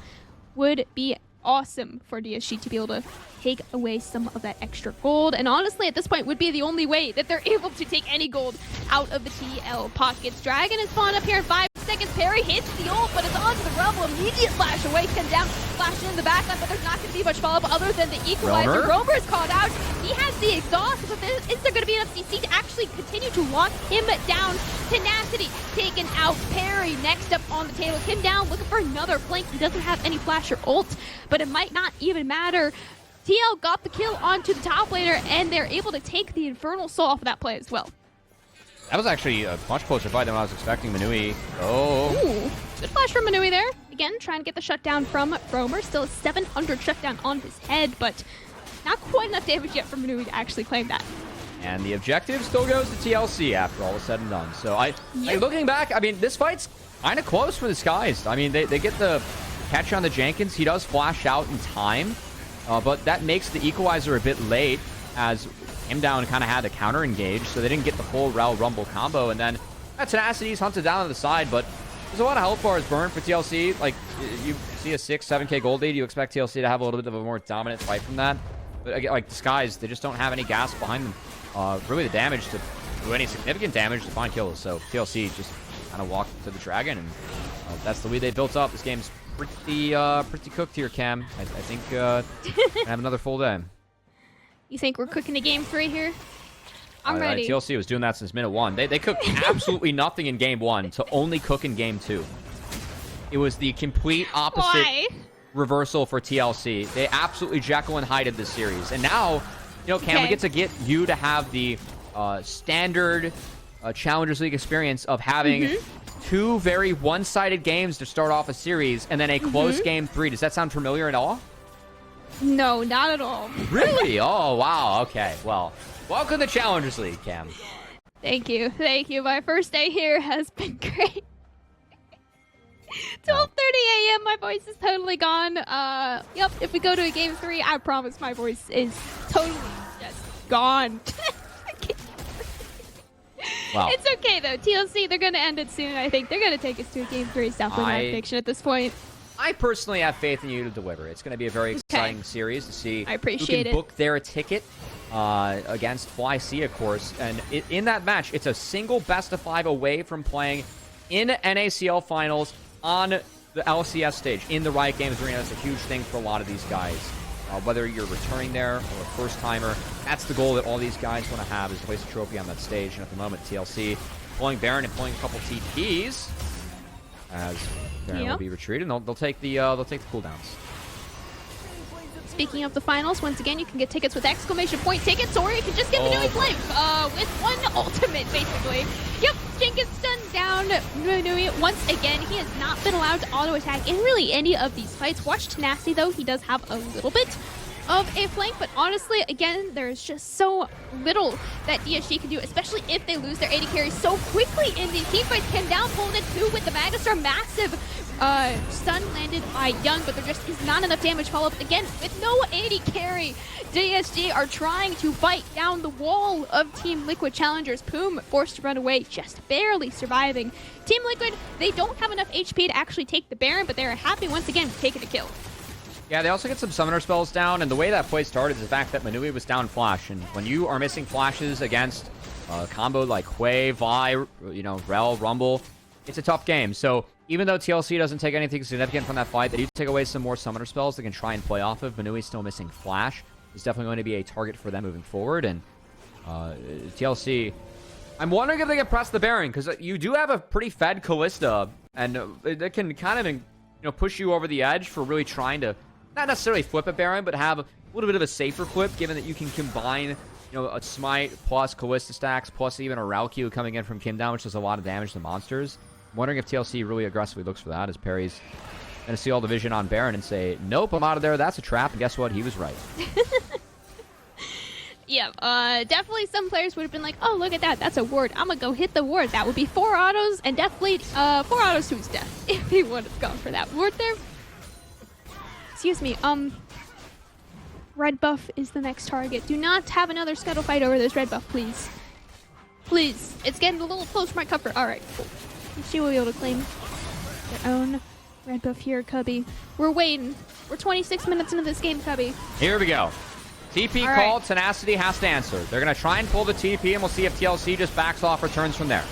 would be awesome for DSG to be able to take away some of that extra gold, and honestly at this point would be the only way that they're able to take any gold out of the TL pockets. Dragon is spawned up here in 5 seconds. Parry hits the ult, but it's onto the Rebel. Immediate flash away, come down, flash in the backline, but there's not going to be much follow-up other than the equalizer. Roamer is called out. He has the exhaust, but is there going to be enough CC to actually continue to lock him down? Tenacity taken out. Parry next up on the table. Kim down, looking for another flank. He doesn't have any flash or ult, but it might not even matter. TL got the kill onto the top laner, and they're able to take the Infernal Soul off of that play as well. That was actually a much closer fight than I was expecting. Manui. Oh. Ooh, good flash from Manui there. Again, trying to get the shutdown from Roamer. Still a 700 shutdown on his head, but not quite enough damage yet from Manui to actually claim that. And the objective still goes to TLC after all is said and done. So looking back, I mean, this fight's kind of close for Disguised. I mean, they get the catch on the Jenkins. He does flash out in time, but that makes the equalizer a bit late, as him down kind of had to counter engage, so they didn't get the full Rel Rumble combo. And then Tenacity's hunted down on the side, but there's a lot of health bars burned for TLC. Like, you see a 6-7k gold lead, you expect TLC to have a little bit of a more dominant fight from that. But again, like Disguised, they just don't have any gas behind them. Really the damage to do any significant damage to find kills. So TLC just kind of walked to the Dragon, and that's the lead they built up. This game's pretty cooked here, Cam. I think gonna have another full day. You think we're cooking a game 3 here? I'm ready. TLC was doing that since minute 1. They cooked absolutely nothing in game 1 to only cook in game 2. It was the complete opposite Why? reversal for TLC. They absolutely Jekyll and Hyde this series. And now, Cam, we get you to have the standard Challengers League experience of having two very one-sided games to start off a series and then a close game 3. Does that sound familiar at all? No, not at all. Really? Oh, wow. Okay. Well, welcome to Challengers League, Cam. Thank you. Thank you. My first day here has been great. 12:30 a.m. My voice is totally gone. Yep. If we go to a game 3, I promise my voice is totally just gone. Wow. It's okay though. TLC, they're gonna end it soon. I think they're gonna take us to a game 3. It's definitely my prediction at this point. I personally have faith in you to deliver. It's going to be a very exciting series to see I appreciate who can book their ticket against Fly C, of course. And in that match, it's a single best of 5 away from playing in NACL finals on the LCS stage in the Riot Games arena. That's a huge thing for a lot of these guys. Whether you're returning there or a first-timer, that's the goal that all these guys want to have, is place a trophy on that stage. And at the moment, TLC pulling Baron and pulling a couple TPs as Baron will be retreated. And they'll take the cooldowns. Speaking of the finals, once again, you can get tickets with exclamation point tickets, or you can just get Manui Flame with one ultimate, basically. Yep, Jenkins stuns down Manui once again. He has not been allowed to auto-attack in really any of these fights. Watch Tenacity, though. He does have a little bit of a flank, but honestly, again, there's just so little that DSG can do, especially if they lose their AD carry so quickly in these team fights. Can down pull it too with the Magistar. Massive stun landed by Young, but there just is not enough damage follow-up. Again, with no AD carry, DSG are trying to fight down the wall of Team Liquid challengers. Poom forced to run away, just barely surviving. Team Liquid, they don't have enough HP to actually take the Baron, but they're happy once again taking a kill. Yeah, they also get some summoner spells down, and the way that play started is the fact that Manui was down flash, and when you are missing flashes against a combo like Hwei, Vi, Rel, Rumble, it's a tough game. So even though TLC doesn't take anything significant from that fight, they do take away some more summoner spells they can try and play off of. Manui's still missing flash. It's definitely going to be a target for them moving forward, and TLC, I'm wondering if they can press the Baron, because you do have a pretty fed Kalista, and it can kind of push you over the edge for really trying to not necessarily flip a Baron, but have a little bit of a safer flip, given that you can combine, a Smite plus Kalista stacks, plus even a Ralq coming in from Kim down, which does a lot of damage to monsters. I'm wondering if TLC really aggressively looks for that, as Perry's going to see all the vision on Baron and say, nope, I'm out of there, that's a trap, and guess what? He was right. Yeah, definitely some players would have been like, oh, look at that, that's a ward. I'm going to go hit the ward. That would be 4 autos, and definitely 4 autos to his death if he would have gone for that ward there. Excuse me, red buff is the next target. Do not have another scuttle fight over this red buff, please. Please. It's getting a little close for my comfort. Alright, cool. She will be able to claim their own red buff here, Cubby. We're waiting. We're 26 minutes into this game, Cubby. Here we go. TP called. Tenacity has to answer. They're going to try and pull the TP, and we'll see if TLC just backs off, returns from there.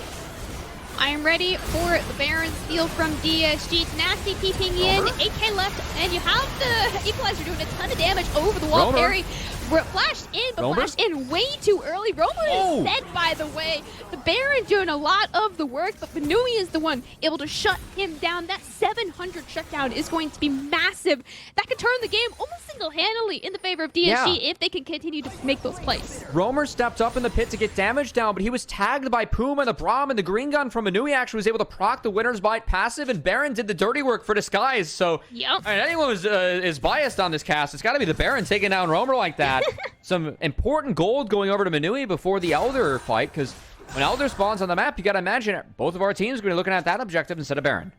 I am ready for the Baron steal from DSG. Tenacity TPing in, 8k left, and you have the Equalizer doing a ton of damage over the wall. Parry flashed in, but flashed in way too early. Romer is dead, by the way. The Baron doing a lot of the work, but Manui is the one able to shut him down. That 700 shutdown is going to be massive. That could turn the game almost single-handedly in the favor of DSG if they can continue to make those plays. Romer stepped up in the pit to get damage down, but he was tagged by Puma, and the Braum, and the green gun from Manui actually was able to proc the Winner's Bite passive, and Baron did the dirty work for Disgused. So anyone who is biased on this cast, it's got to be the Baron taking down Romer like that. Some important gold going over to Manui before the Elder fight, because when Elder spawns on the map, you got to imagine both of our teams are going to be looking at that objective instead of Baron.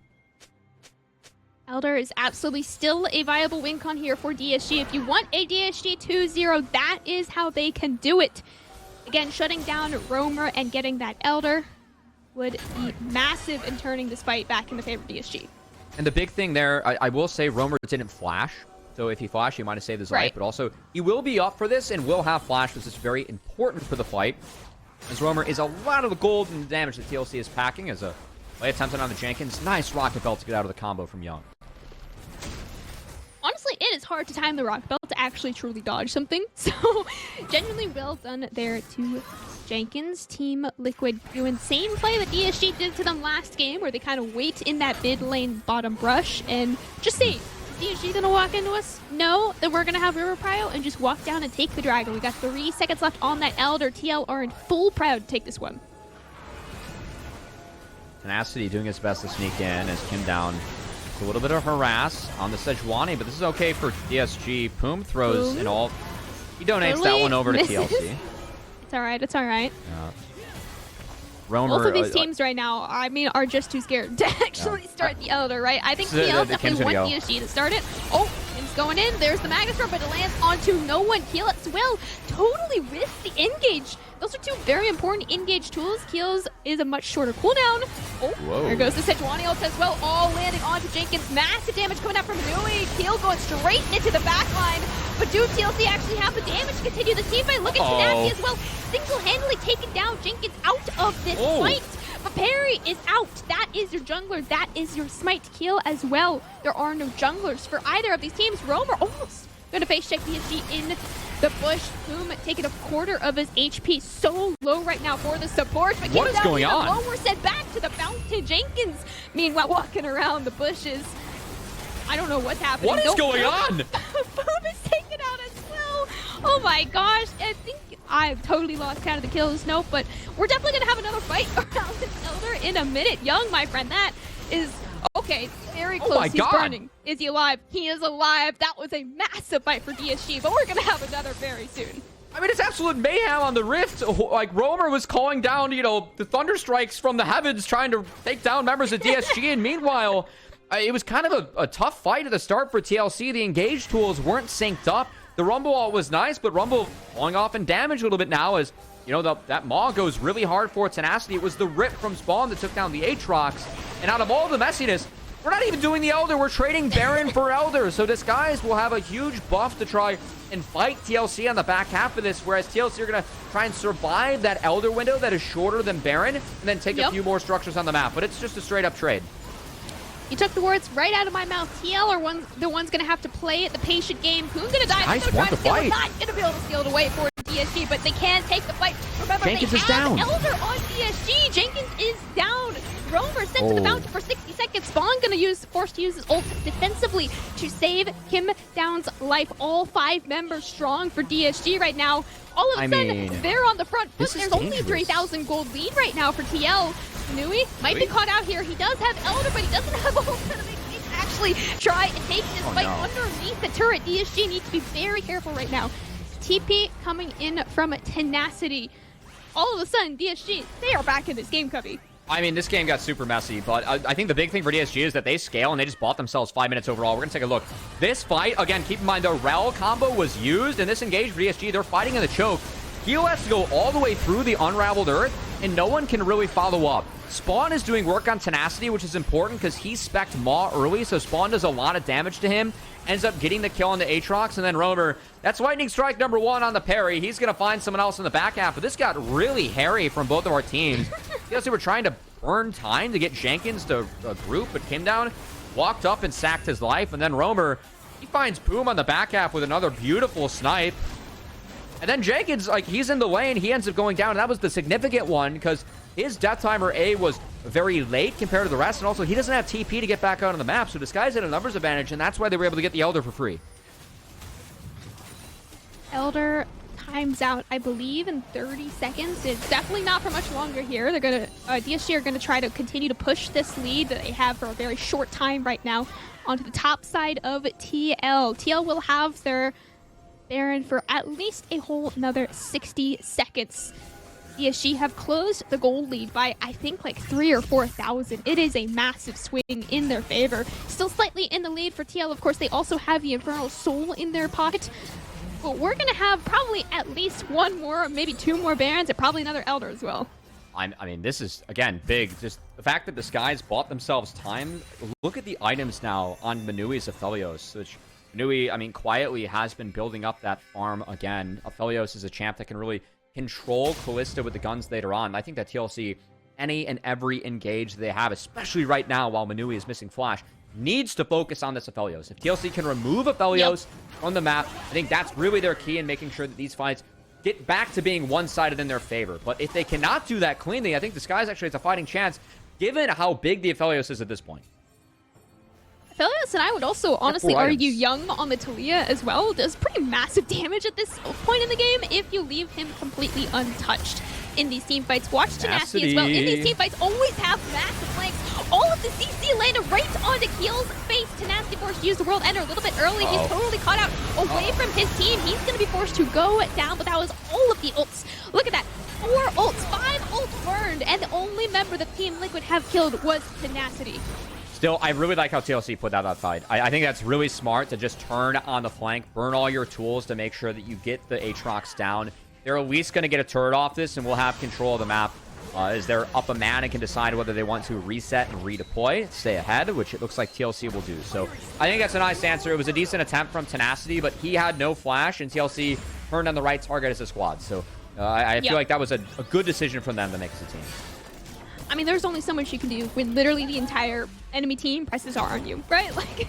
Elder is absolutely still a viable win con here for DSG. If you want a DSG 2-0, that is how they can do it. Again, shutting down Romer and getting that Elder would be massive in turning this fight back in the favor of DSG. And the big thing there, I will say Romer didn't flash. So if he flashed, he might have saved his life. But also, he will be up for this and will have flash, which is very important for the fight. As Romer is a lot of the gold and damage that TLC is packing as a play attempted on the Jenkins. Nice rocket belt to get out of the combo from Young. Honestly, it is hard to time the rocket belt to actually truly dodge something. So, genuinely well done there to Jenkins, Team Liquid doing same play that DSG did to them last game, where they kind of wait in that mid lane bottom brush and just see, is DSG gonna walk into us? No, then we're gonna have River Prio and just walk down and take the dragon. We got 3 seconds left on that Elder. TL are in full proud to take this one. Tenacity doing his best to sneak in as Kim down. A little bit of harass on the Sejuani, but this is okay for DSG. Poom throws an ult. He donates Totally that one over to misses. TLC. It's alright, it's alright. Roamer, Both of these teams right now, I mean, are just too scared to actually start the Elder, right? I think TL definitely want DSG to start it. Oh, it's going in. There's the Magus Throw, but it lands onto no one. Keel as well totally risked the engage. Those are two very important engage tools. Keel's is a much shorter cooldown. Oh, there goes the Sejuani ult as well, all landing onto Jenkins. Massive damage coming out from Nui. Keel going straight into the back line. But do TLC actually have the damage to continue the team fight? Look at Tenacity as well. Single-handedly taking down Jenkins out of this fight. But Perry is out. That is your jungler. That is your smite. Keel as well. There are no junglers for either of these teams. Roamer almost going to face check DSG in the bush. Boom, taking a quarter of his HP. So low right now for the support. But what is going on? Lower sent back to the fountain. Jenkins, meanwhile, walking around the bushes. I don't know what's happening. What is going on? Boom is taken out as well. Oh my gosh. I think I've totally lost count of the kills. Nope, but we're definitely going to have another fight around this Elder in a minute. Young, my friend, that is... Okay, very close. He's burning. Is he alive? He is alive. That was a massive fight for DSG, but we're going to have another very soon. I mean, it's absolute mayhem on the Rift. Like, Roamer was calling down, you know, the thunder strikes from the heavens trying to take down members of DSG, and meanwhile, it was kind of a tough fight at the start for TLC. The engage tools weren't synced up. The Rumble ult was nice, but Rumble falling off in damage a little bit now as, you know, that Maw goes really hard for Tenacity. It was the rip from Spawn that took down the Aatrox. And out of all the messiness, we're not even doing the Elder. We're trading Baron for Elder. So Disgused will have a huge buff to try and fight TLC on the back half of this, whereas TLC are going to try and survive that Elder window that is shorter than Baron, and then take a few more structures on the map. But it's just a straight-up trade. You took the words right out of my mouth. TL are the one's going to have to play the patient game. Who's going to die? Nice, want the fight. Not going to be able to steal it away for DSG, but they can take the fight. Remember, Jenkins they is have down. Elder on DSG. Jenkins is down. Roamer sent to the fountain for 60 seconds. Spawn going to forced to use his ult defensively to save Kim Down's life. All 5 members strong for DSG right now. All of a sudden, they're on the front foot. There's only 3,000 gold lead right now for TL. Nui might be caught out here. He does have Elder, but he doesn't have ult to make him actually try and take this fight underneath the turret. DSG needs to be very careful right now. TP coming in from Tenacity. All of a sudden, DSG, they are back in this game, Cubby. I mean, this game got super messy, but I think the big thing for DSG is that they scale and they just bought themselves 5 minutes overall. We're going to take a look. This fight, again, keep in mind the Rel combo was used, and this engage for DSG, they're fighting in the choke. Heal has to go all the way through the unraveled earth, and no one can really follow up. Spawn is doing work on Tenacity, which is important because he spec'd Maw early, so Spawn does a lot of damage to him. Ends up getting the kill on the Aatrox, and then Roamer, that's lightning strike number 1 on the parry. He's going to find someone else in the back half, but this got really hairy from both of our teams. Because they were trying to burn time to get Jenkins to a group, but came down, walked up and sacked his life, and then Roamer, he finds Boom on the back half with another beautiful snipe. And then Jenkins, like, he's in the lane, he ends up going down, and that was the significant one, because his death timer A was very late compared to the rest, and also he doesn't have TP to get back out on the map, so Disgused had a numbers advantage, and that's why they were able to get the Elder for free. Elder times out, I believe, in 30 seconds. It's definitely not for much longer here. They're gonna DSG are gonna try to continue to push this lead that they have for a very short time right now onto the top side of TL. TL will have their Baron for at least a whole another 60 seconds. DSG have closed the gold lead by, I think, like 3,000 or 4,000. It is a massive swing in their favor. Still slightly in the lead for TL. Of course, they also have the Infernal Soul in their pocket. But we're going to have probably at least 1 more, or maybe 2 more Barons, and probably another Elder as well. I mean, this is, again, big. Just the fact that the Skies bought themselves time. Look at the items now on Manui's Aphelios, which Manui, I mean, quietly has been building up that farm again. Aphelios is a champ that can really control Kalista with the guns later on. I think that TLC, any and every engage they have, especially right now while Manui is missing Flash, needs to focus on this Aphelios. If TLC can remove Aphelios from the map, I think that's really their key in making sure that these fights get back to being one-sided in their favor. But if they cannot do that cleanly, I think Disgused actually has a fighting chance, given how big the Aphelios is at this point. Aphelios, and I would also honestly argue Young on the Talia as well, does pretty massive damage at this point in the game if you leave him completely untouched in these team fights. Watch Tenacity as well. In these team fights, always have massive flanks. All of the CC landed right onto Keel's face. Tenacity forced to use the World Ender a little bit early. He's totally caught out away from his team. He's going to be forced to go down, but that was all of the ults. Look at that. 4 ults, 5 ults burned, and the only member that Team Liquid have killed was Tenacity. Still, I really like how TLC put that outside. I think that's really smart to just turn on the flank, burn all your tools to make sure that you get the Aatrox down. They're at least going to get a turret off this, and we'll have control of the map as they're up a man and can decide whether they want to reset and redeploy, stay ahead, which it looks like TLC will do. So I think that's a nice answer. It was a decent attempt from Tenacity, but he had no flash, and TLC turned on the right target as a squad. So I feel like that was a good decision from them to make as a team. I mean, there's only so much you can do when literally the entire enemy team presses R on you, right? Like,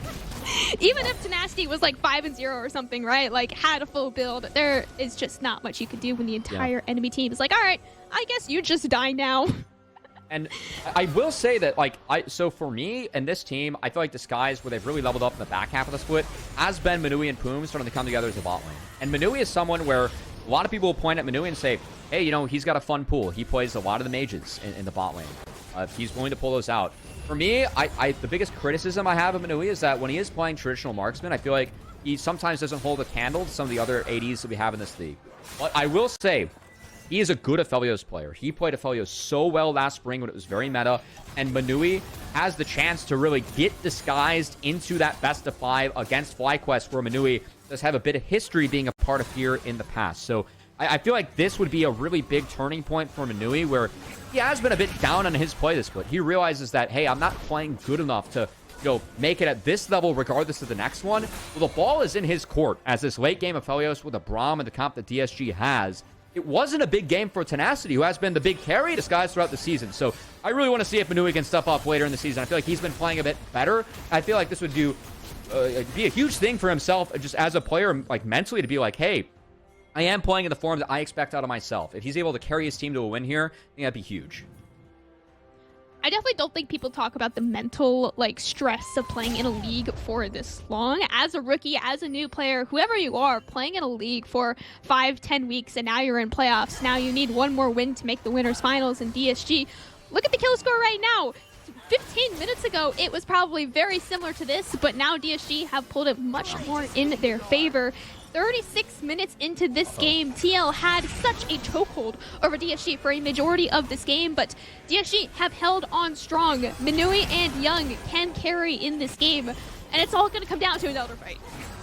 even if Tenacity was like 5-0 or something, right? Like, had a full build, there is just not much you can do when the entire enemy team is like, all right, I guess you just die now. And I will say that, like, so for me and this team, I feel like Disgused, where they've really leveled up in the back half of the split, has been Manui and Poom starting to come together as a bot lane. And Manui is someone where a lot of people will point at Manui and say, hey, you know, he's got a fun pool. He plays a lot of the mages in the bot lane. He's willing to pull those out. For me, the biggest criticism I have of Manui is that when he is playing traditional marksman, I feel like he sometimes doesn't hold a candle to some of the other ADs that we have in this league. But I will say, he is a good Aphelios player. He played Aphelios so well last spring when it was very meta, and Manui has the chance to really get Disgused into that best of 5 against FlyQuest, where Manui does have a bit of history being a part of Fear in the past. So I feel like this would be a really big turning point for Manui, where he has been a bit down on his play this split. He realizes that, hey, I'm not playing good enough to, you know, make it at this level regardless of the next one. Well, the ball is in his court as this late game of Aphelios with the Braum and the comp that DSG has. It wasn't a big game for Tenacity, who has been the big carry Disgused throughout the season. So I really want to see if Manui can step up later in the season. I feel like he's been playing a bit better. I feel like this would be a huge thing for himself just as a player, like mentally, to be like, hey, I am playing in the form that I expect out of myself. If he's able to carry his team to a win here, I think that'd be huge. I definitely don't think people talk about the mental, like, stress of playing in a league for this long. As a rookie, as a new player, whoever you are, playing in a league for 5-10 weeks, and now you're in playoffs. Now you need one more win to make the winners finals in DSG. Look at the kill score right now. 15 minutes ago, it was probably very similar to this, but now DSG have pulled it much more in their favor. 36 minutes into this game, TL had such a chokehold over DSG for a majority of this game, but DSG have held on strong. Manui and Young can carry in this game, and it's all going to come down to an Elder fight.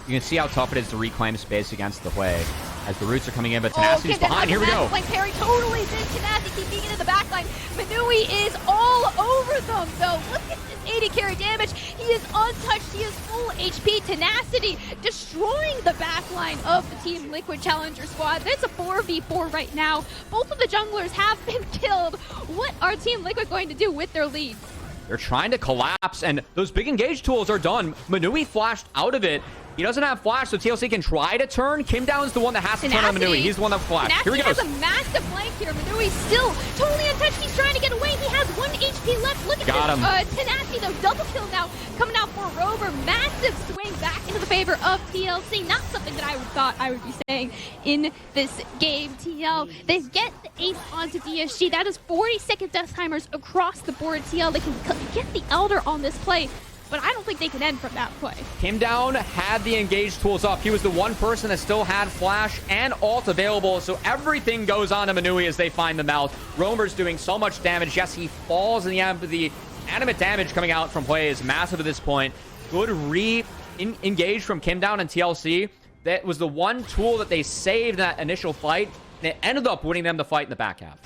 You can see how tough it is to reclaim space against the Hui as the roots are coming in, but Tenacity's behind. Here we go. Like Perry totally did. Tenacity keeping it in the backline. Manui is all over them, though. Look at this 80 carry damage. He is untouched. He is full HP. Tenacity destroying the backline of the Team Liquid Challenger squad. It's a 4v4 right now. Both of the junglers have been killed. What are Team Liquid going to do with their leads? They're trying to collapse, and those big engage tools are done. Manui flashed out of it. He doesn't have flash, so TLC can try to turn. Kimdown's the one that has to turn on Manui. He's the one that flashed. Here he goes. Has a massive flank here. Manui's still totally untouched. He's trying to get away. He has 1 HP left. Look at this. Tenacity, though. Double kill now. Coming out for Rover. Massive swing back into the favor of TLC. Not something that I thought I would be saying in this game. TL, they get the ace onto DSG. That is 40-second death timers across the board. TL, they can get the Elder on this play, but I don't think they can end from that play. Kimdown had the engage tools up. He was the one person that still had flash and ult available, so everything goes on to Manui as they find the mouth. Roamer's doing so much damage. Yes, he falls in the end, but the animate damage coming out from play is massive at this point. Good re-engage from Kimdown and TLC. That was the one tool that they saved that initial fight, and it ended up winning them the fight in the back half.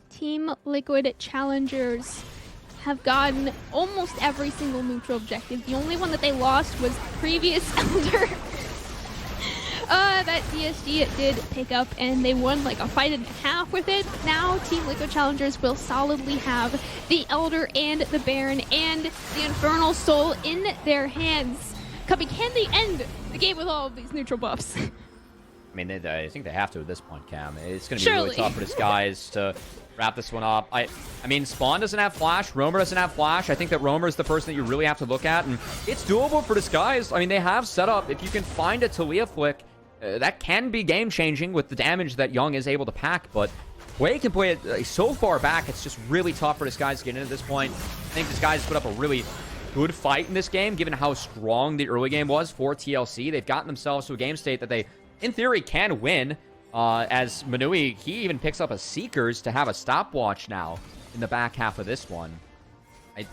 Team Liquid Challengers have gotten almost every single neutral objective. The only one that they lost was previous Elder. That DSG did pick up, and they won like a fight and a half with it. Now Team Liquid Challengers will solidly have the Elder and the Baron and the Infernal Soul in their hands. Cubby, can they end the game with all of these neutral buffs? I mean, I think they have to at this point, Cam. It's going to be really Surely. tough for Disgused to wrap this one up. I mean, Spawn doesn't have flash. Roamer doesn't have flash. I think that Roamer is the person that you really have to look at, and it's doable for Disgused. I mean, they have set up. If you can find a Talia flick, that can be game-changing with the damage that Young is able to pack, but Way can play it so far back, it's just really tough for Disgused to get into this point. I think Disgused put up a really good fight in this game, given how strong the early game was for TLC. They've gotten themselves to a game state that they, in theory, can win. As Manui, he even picks up a Seekers to have a stopwatch now in the back half of this one. I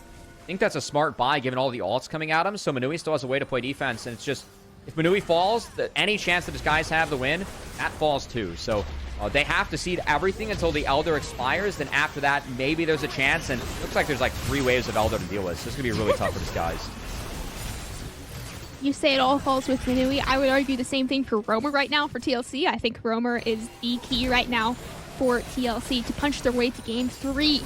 think that's a smart buy, given all the ults coming at him. So Manui still has a way to play defense, and it's just, if Manui falls, any chance that Disgused have the win, that falls too. So they have to seed everything until the Elder expires. Then after that, maybe there's a chance. And it looks like there's like 3 waves of Elder to deal with. So it's going to be really tough for Disgused. You say it all falls with Manui. I would argue the same thing for Roamer right now for TLC. I think Roamer is the key right now for TLC to punch their way to game 3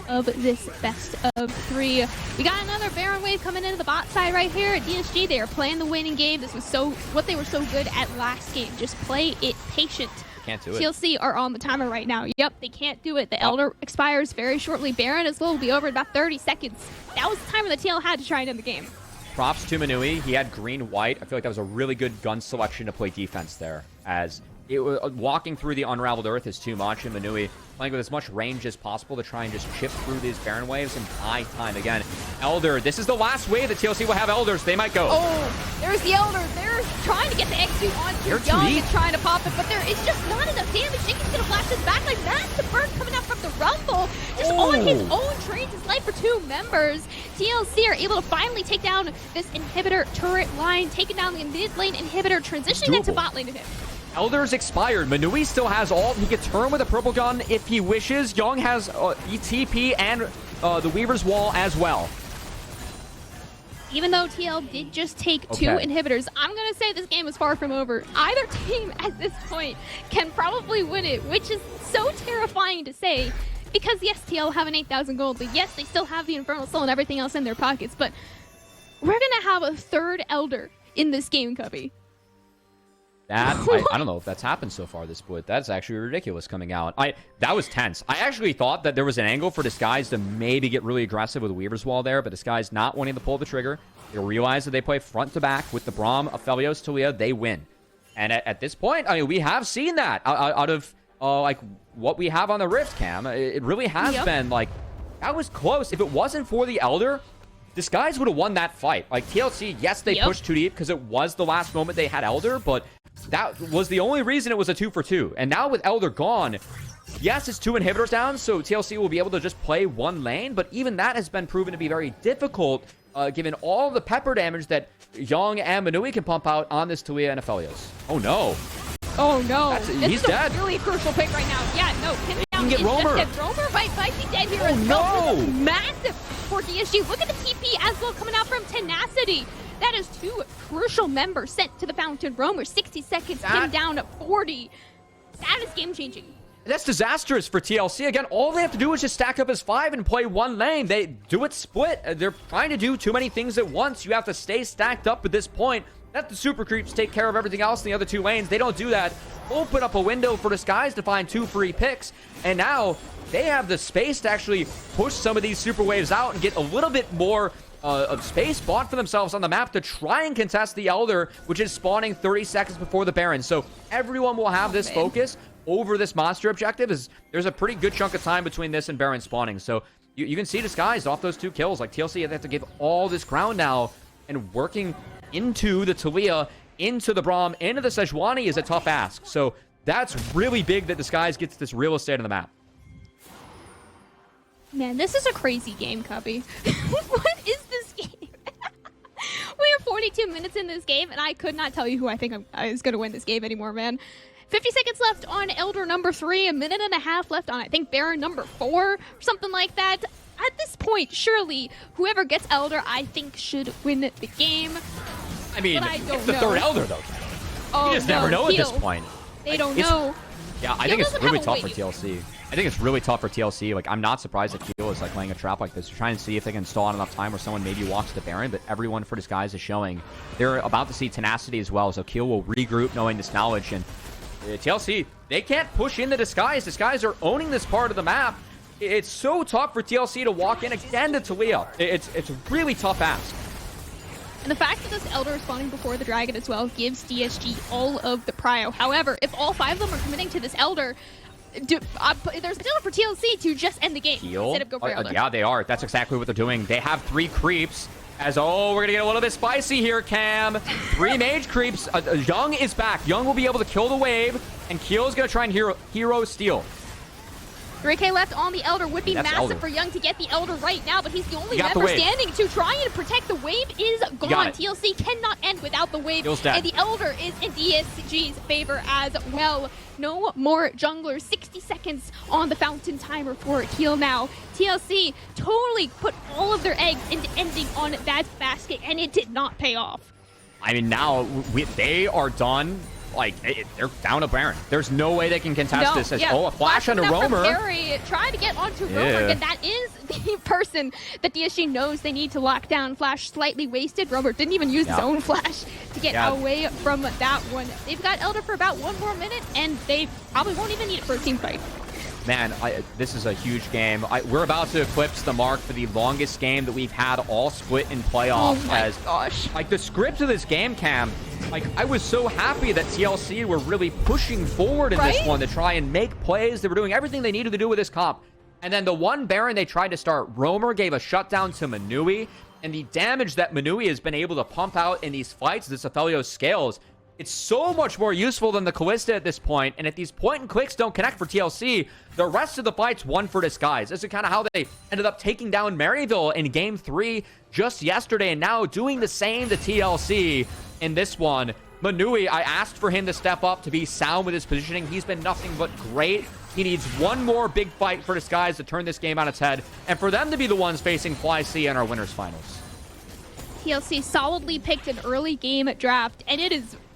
of this best of 3. We got another Baron wave coming into the bot side right here at DSG. They are playing the winning game. This was what they were so good at last game. Just play it patient. Can't do it. TLC are on the timer right now. Yep, they can't do it. The Elder expires very shortly. Baron as well will be over in about 30 seconds. That was the timer the TL had to try and end the game. Props to Manui. He had green-white. I feel like that was a really good gun selection to play defense there, as it walking through the Unraveled Earth is too much, and Manui playing with as much range as possible to try and just chip through these Baron waves and buy time again. Elder, this is the last wave that TLC will have Elders. They might go. Oh, there's the Elder. They're trying to get the X2 onto Young and trying to pop it, but there is just not enough damage. Jinky's gonna flash his back like that. The burn coming out from the Rumble, just on his own, trades his life for 2 members. TLC are able to finally take down this inhibitor turret line, taking down the mid lane inhibitor, transitioning into bot lane to him. Elder's expired. Manui still has ult. He can turn with a purple gun if he wishes. Young has ETP and the Weaver's Wall as well. Even though TL did just take 2 inhibitors, I'm going to say this game is far from over. Either team at this point can probably win it, which is so terrifying to say. Because yes, TL have an 8,000 gold lead. Yes, they still have the Infernal Soul and everything else in their pockets. But we're going to have a 3rd Elder in this game, Cubby. That, I don't know if that's happened so far this split. That's actually ridiculous coming out. That was tense. I actually thought that there was an angle for Disgused to maybe get really aggressive with Weaver's Wall there, but Disgused not wanting to pull the trigger. They realize that they play front to back with the Braum, Aphelios, Talia, they win. And at this point, I mean, we have seen that out of like what we have on the Rift Cam. It really has been like, that was close. If it wasn't for the Elder, Disgused would have won that fight. Like TLC, yes, they pushed too deep because it was the last moment they had Elder, but that was the only reason it was a 2 for 2. And now with Elder gone, yes, it's 2 inhibitors down, so TLC will be able to just play 1 lane, but even that has been proven to be very difficult, given all the pepper damage that Young and Manui can pump out on this Talia and Aphelios. Oh no. Oh no. He's dead. A really crucial pick right now. Yeah, no, pin down get is Roamer. just dead. Roamer might be dead here as well. This is massive for DSG. Look at the TP as well coming out from Tenacity. That is 2 crucial members sent to the Fountain. Roamer, 60 seconds, pinned down at 40. That is game-changing. That's disastrous for TLC. Again, all they have to do is just stack up as 5 and play 1 lane. They do it split. They're trying to do too many things at once. You have to stay stacked up at this point. Let the super creeps take care of everything else in the other 2 lanes. They don't do that. Open up a window for Disgused to find 2 free picks. And now they have the space to actually push some of these super waves out and get a little bit more of space bought for themselves on the map to try and contest the Elder, which is spawning 30 seconds before the Baron. So everyone will have this focus over this monster objective. There's a pretty good chunk of time between this and Baron spawning. So you can see Disgused off those 2 kills. Like TLC, they have to give all this ground now, and working into the Talia, into the Braum, into the Sejuani is a tough ask. So that's really big that Disgused gets this real estate on the map. Man, this is a crazy game, Cubby. What is this game? We are 42 minutes in this game, and I could not tell you who I think is going to win this game anymore, man. 50 seconds left on Elder number 3, a minute and a half left on, I think, Baron number 4, or something like that. At this point, surely, whoever gets Elder, I think, should win the game. I mean, but I don't it's the know. 3rd Elder, though. Oh, You just never know at this point. They don't know. Yeah, I think it's really tough for TLC. I think it's really tough for TLC. Like, I'm not surprised that Keel is like laying a trap like this. They're trying to see if they can stall out enough time where someone maybe walks the Baron, but everyone for Disgused is showing they're about to see tenacity as well. So Keel will regroup knowing this knowledge. And TLC, they can't push into Disgused. Disgused are owning this part of the map. It's so tough for TLC to walk in again to Talia. It's a really tough ask. And the fact that this Elder is spawning before the Dragon as well gives DSG all of the prio. However, if all 5 of them are committing to this Elder, there's still for TLC to just end the game instead of go for Elder. Yeah, they are. That's exactly what they're doing. They have 3 creeps. As, oh, we're going to get a little bit spicy here, Cam. 3 mage creeps. Young is back. Young will be able to kill the wave, and Keel is going to try and hero steal. 3K left on the Elder would be That's massive Elder. for Young to get the Elder right now, but he's the only He got the member wave. standing to try and protect. The wave is gone. TLC cannot end without the wave, and the Elder is in DSG's favor as well. No more junglers. 60 seconds on the fountain timer for Keel now. TLC totally put all of their eggs into ending on that basket, and it did not pay off. I mean, now they are done. Like, they're down a Baron. There's no way they can contest this. Oh, a flash onto Roamer. Perry trying to get onto Roamer, and that is the person that DSG knows they need to lock down. Flash slightly wasted. Roamer didn't even use his own flash to get away from that one. They've got Elder for about 1 more minute, and they probably won't even need it for a team fight. Man, this is a huge game. We're about to eclipse the mark for the longest game that we've had all split in playoffs. Oh my gosh. Like, the script of this game, Cam, like, I was so happy that TLC were really pushing forward in this one to try and make plays. They were doing everything they needed to do with this comp. And then the one Baron they tried to start, Roamer gave a shutdown to Manui. And the damage that Manui has been able to pump out in these fights, this Aphelios scales, it's so much more useful than the Callista at this point. And if these point and clicks don't connect for TLC, the rest of the fights won for Disgused. This is kind of how they ended up taking down Maryville in Game 3 just yesterday, and now doing the same to TLC in this one. Manui, I asked for him to step up to be sound with his positioning. He's been nothing but great. He needs one more big fight for Disgused to turn this game on its head, and for them to be the ones facing FlyC in our winners finals. TLC solidly picked an early game draft, and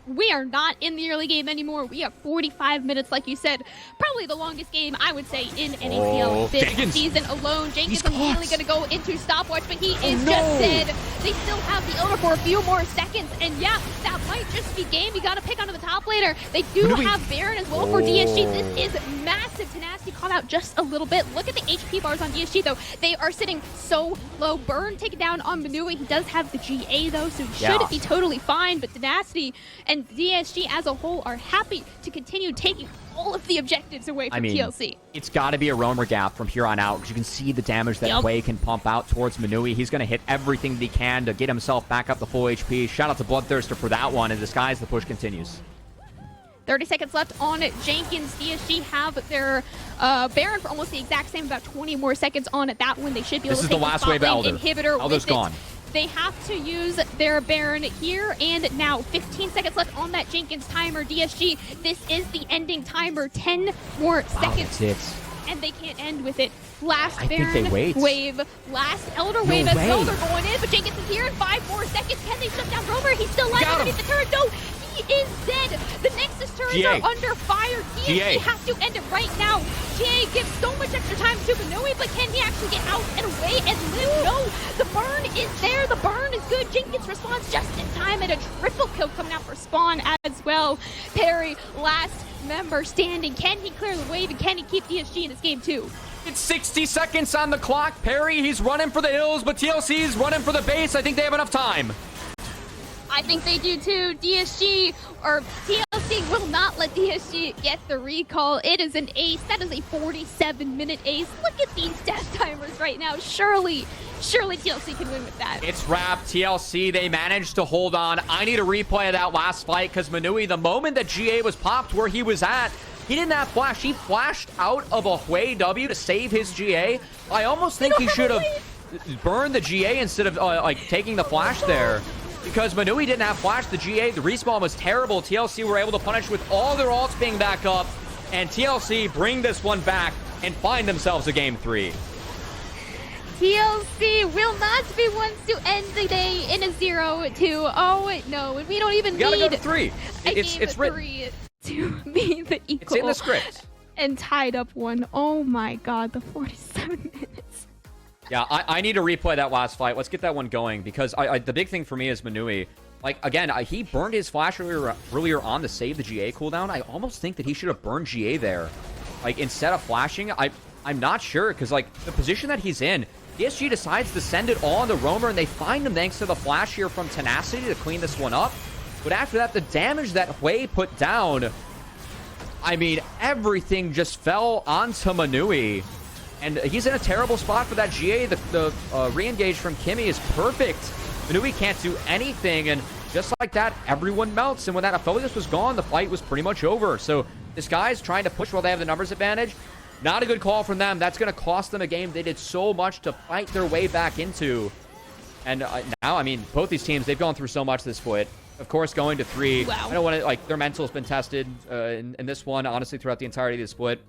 we are not in the early game anymore. We have 45 minutes, like you said. Probably the longest game, I would say, in NACL this season alone. Jenkins immediately going to go into stopwatch, but he is just dead. They still have the Elder for a few more seconds, and yeah, that might just be game. You got to pick onto the top laner. They do have Baron as well for DSG. This is massive. Tenacity caught out just a little bit. Look at the HP bars on DSG, though. They are sitting so low. Burn taken down on Manui. He does have the GA, though, so should be totally fine, but Tenacity and DSG as a whole are happy to continue taking all of the objectives away from TLC. It's got to be a Roamer gap from here on out, because you can see the damage that Way can pump out towards Manui. He's going to hit everything that he can to get himself back up to full HP. Shout out to Bloodthirster for that one, and Disgused, the push continues. 30 seconds left on Jenkins. DSG have their Baron for almost the exact same, about 20 more seconds on that one. They should be able to take the last wave Elder. Inhibitor. Elder's gone. They have to use their Baron here, and now 15 seconds left on that Jenkins timer. DSG, this is the ending timer. 10 more seconds. That's it. And they can't end with it. Last I Baron think they wait. wave, last Elder wave as well. They're going in, but Jenkins is here in 5 more seconds. Can they shut down Roamer? He's still alive underneath the turret. No, he is dead. The Nexus turrets are under fire. DSG has to end it right now. GA gives so much extra time to Manui, but can he actually get out and away and live? No, the burn is there. The burn is good. Jenkins responds just in time, and a triple kill coming out for Spawn as well. Perry, last member standing. Can he clear the wave, and can he keep DSG in this game too? It's 60 seconds on the clock. Perry, he's running for the hills, but TLC's running for the base. I think they have enough time. I think they do too. DSG, or TLC, will not let DSG get the recall. It is an ace. That is a 47-minute ace. Look at these death timers right now. Surely TLC can win with that. It's wrapped. TLC, they managed to hold on. I need a replay of that last fight, because Manui, the moment that GA was popped where he was at, he didn't have flash. He flashed out of a Hui W to save his GA. I almost think he should have burned the GA instead of like taking the flash there. Because Manui didn't have flash, the GA, the respawn was terrible. TLC were able to punish with all their ults being back up. And TLC bring this one back and find themselves a Game 3. TLC will not be ones to end the day in a 0-2. Oh, no. We don't even need gotta go to 3. It's written. to be the equal. It's in the script. And tied up one. Oh my god, the 47 minutes. Yeah, I need to replay that last fight. Let's get that one going, because the big thing for me is Manui. Like, again, he burned his flash earlier on to save the GA cooldown. I almost think that he should have burned GA there. Like, instead of flashing, I'm not sure, because, like, the position that he's in, DSG decides to send it all on the Roamer, and they find him thanks to the flash here from Tenacity to clean this one up. But after that, the damage that Hui put down, I mean, everything just fell onto Manui. And he's in a terrible spot for that GA. The re-engage from Kimmy is perfect. Manui can't do anything, and just like that, everyone melts. And when that Aphelios was gone, the fight was pretty much over. So this guy's trying to push while they have the numbers advantage. Not a good call from them. That's going to cost them a game they did so much to fight their way back into. And now, I mean, both these teams, they've gone through so much this split. Of course, going to 3. Wow. I don't want to, like, their mental's been tested in this one, honestly, throughout the entirety of the split.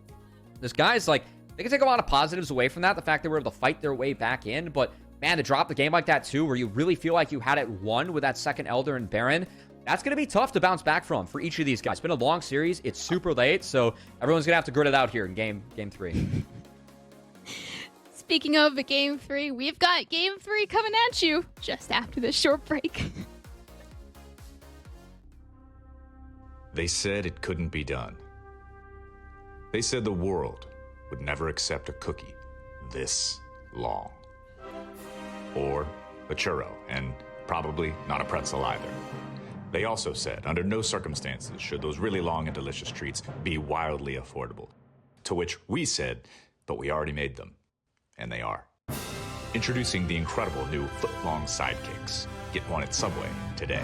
This guy's, like, they can take a lot of positives away from that, the fact that we're able to fight their way back in. But, man, to drop the game like that, too, where you really feel like you had it won with that second Elder and Baron, that's going to be tough to bounce back from for each of these guys. It's been a long series. It's super late, so everyone's going to have to grit it out here in game 3. Speaking of game 3, we've got game 3 coming at you just after this short break. They said it couldn't be done. They said the world would never accept a cookie this long. Or a churro, and probably not a pretzel either. They also said, under no circumstances should those really long and delicious treats be wildly affordable. To which we said, but we already made them. And they are. Introducing the incredible new foot-long sidekicks. Get one at Subway today.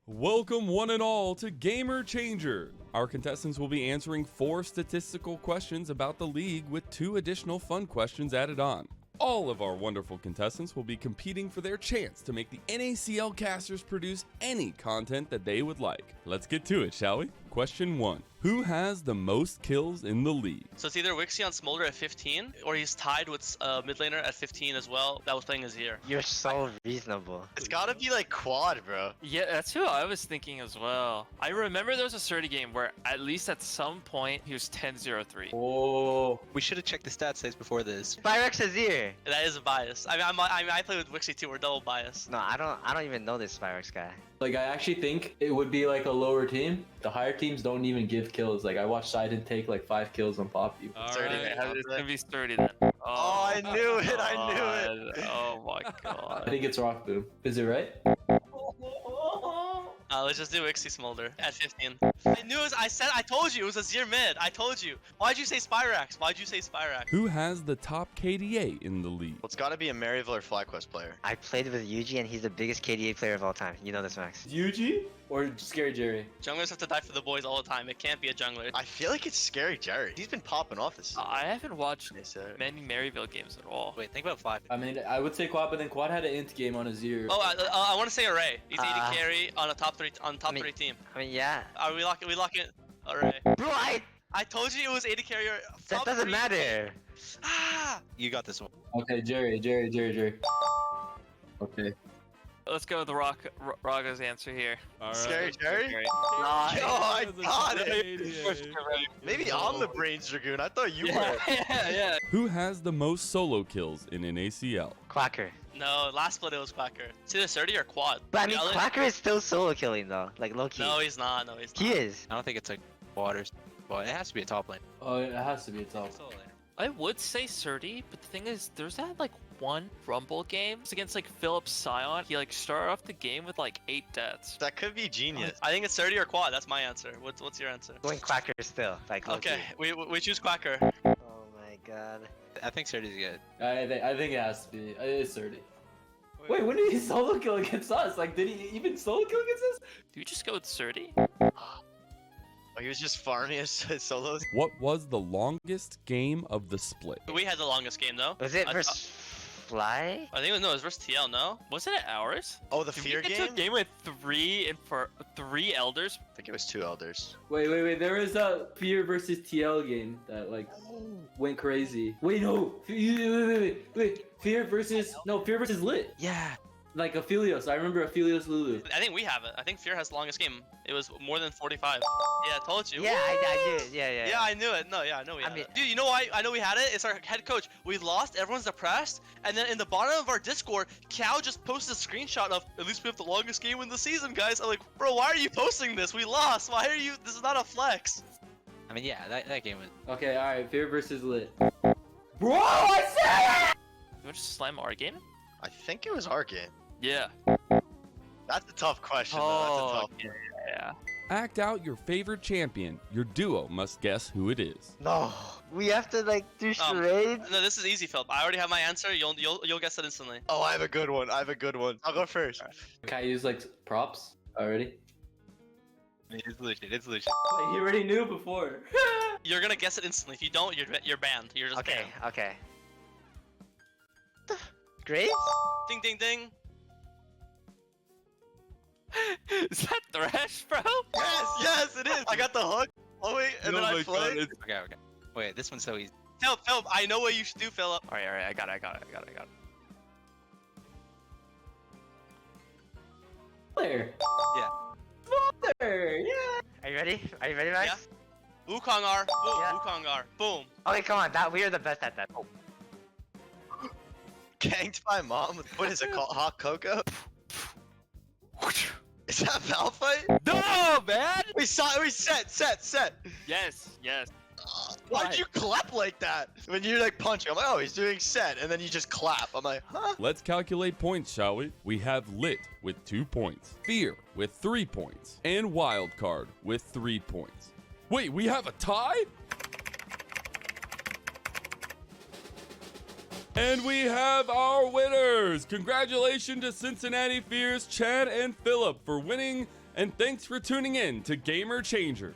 Welcome one and all to Gamer Changer. Our contestants will be answering 4 statistical questions about the league with 2 additional fun questions added on. All of our wonderful contestants will be competing for their chance to make the NACL casters produce any content that they would like. Let's get to it, shall we? Question 1. Who has the most kills in the league? So it's either Wixie on Smolder at 15, or he's tied with mid laner at 15 as well. That was playing Azir. You're so reasonable. It's gotta be like quad, bro. Yeah, that's who I was thinking as well. I remember there was a Surdy game where at least at some point he was 10-0-3. Oh, we should have checked the stat saves before this. Spyrex Azir. That is a bias. I mean, I play with Wixie too. We're double bias. No, I don't even know this Spyrex guy. Like, I actually think it would be like a lower team. The higher teams don't even give kills. Like, I watched Sidon take like 5 kills on Poppy. Sturdy, man. It's gonna be Sturdy then. Oh, I knew it. I knew it. Oh my god. I think it's Rock Boom. Is it right? Let's just do Wixie Smolder at 15. I knew it was, I told you it was Azir mid. I told you. Why'd you say Spyrax? Why'd you say Spyrax? Who has the top KDA in the league? Well, it's gotta be a Maryville or FlyQuest player. I played with Yuji and he's the biggest KDA player of all time. You know this, Max. Yuji or Scary Jerry? Junglers have to die for the boys all the time. It can't be a jungler. I feel like it's Scary Jerry. He's been popping off this. I haven't watched They said. many Maryville games at all. Wait, think about 5. I mean, I would say Quad, but then Quad had an int game on Azir. Oh, I want to say Array. He's 80 carry on a top 3 team. I mean, yeah. Are we locking Array? Bro, I told you it was 80 carry. that top doesn't 3 matter. Ah! You got this one. Okay, Jerry. Okay. Let's go with Raga's answer here. All right. Scary Jerry? Nice. Yo, I Who has a got top it. KDA? Maybe I'm the Brains Dragoon. I thought you were. Yeah. Who has the most solo kills in an ACL? Quacker. No, last split it was Quacker. It's either 30 or quad. But I mean, Ellen- Quacker is still solo killing though. Like low key. No, he's not. No, he's not. He is. I don't think it's a waters. Well, it has to be a top lane. Oh, it has to be a top. I would say Surdy, but the thing is, there's that like one Rumble game against like Philip Scion. He like started off the game with like 8 deaths. That could be genius. I think it's 30 or quad. That's my answer. What's your answer? Going Quacker still. Like low Okay, key. we choose Quacker. Oh my god. I think Serdy's good. I think it has to be. It's 30. Wait, when did he solo kill against us? Like, did he even solo kill against us? Do you just go with Surdy? Oh, he was just farming his solos. What was the longest game of the split? We had the longest game though. Was it I versus Fly? I think it was versus TL. No. Wasn't it ours? Oh, the Did fear we get game? to a game with 3 elders? I think it was 2 elders. Wait. There was a Fear versus TL game that like went crazy. Wait, no. Wait. Fear versus Lit. Yeah. Like Aphelios. I remember Aphelios Lulu. I think we have it. I think Fear has the longest game. It was more than 45. Yeah, I told you. Yeah, I did. Yeah. Yeah, I knew it. No, yeah, I know we had mean- it. Dude, you know why I know we had it? It's our head coach. We lost, everyone's depressed, and then in the bottom of our Discord, Cal just posted a screenshot of, at least we have the longest game in the season, guys. I'm like, bro, why are you posting this? We lost. Why are you? This is not a flex. I mean, yeah, that game was. Okay, all right. Fear versus Lit. Bro, I said it! You want to just slam our game? I think it was our game. Yeah. That's a tough question. though. Oh, That's a tough. yeah. Act out your favorite champion. Your duo must guess who it is. No, we have to like do charades. No, this is easy, Philip. I already have my answer. You'll guess it instantly. Oh, I have a good one. I'll go first. Can I use like props already? It's Lucian. Like, you already knew before. You're gonna guess it instantly. If you don't, you're banned. You're just Okay, banned. okay. Graves? Ding, ding, ding. Is that Thresh, bro? Yes, it is. I got the hook. Oh wait, and then I played. Okay. Wait, this one's so easy. Philip, I know what you should do, Philip. All right. I got it. Player. Yeah. Mother. Yeah. Are you ready? Are you ready, Max? Yeah. Wukong R. Boom. Yeah. Wukong R. Boom. Okay, come on. We are the best at that. Oh. Ganked by mom with, what is it called? Hot cocoa? Is that Malphite? No, man. We set. Yes. Why'd you clap like that? When you're like punching, I'm like, oh, he's doing set, and then you just clap. I'm like, huh? Let's calculate points, shall we? We have Lit with 2 points, Fear with 3 points, and Wildcard with 3 points. Wait, we have a tie? And we have our winners! Congratulations to Cincinnati Fears, Chad and Philip for winning, and thanks for tuning in to Gamer Changer.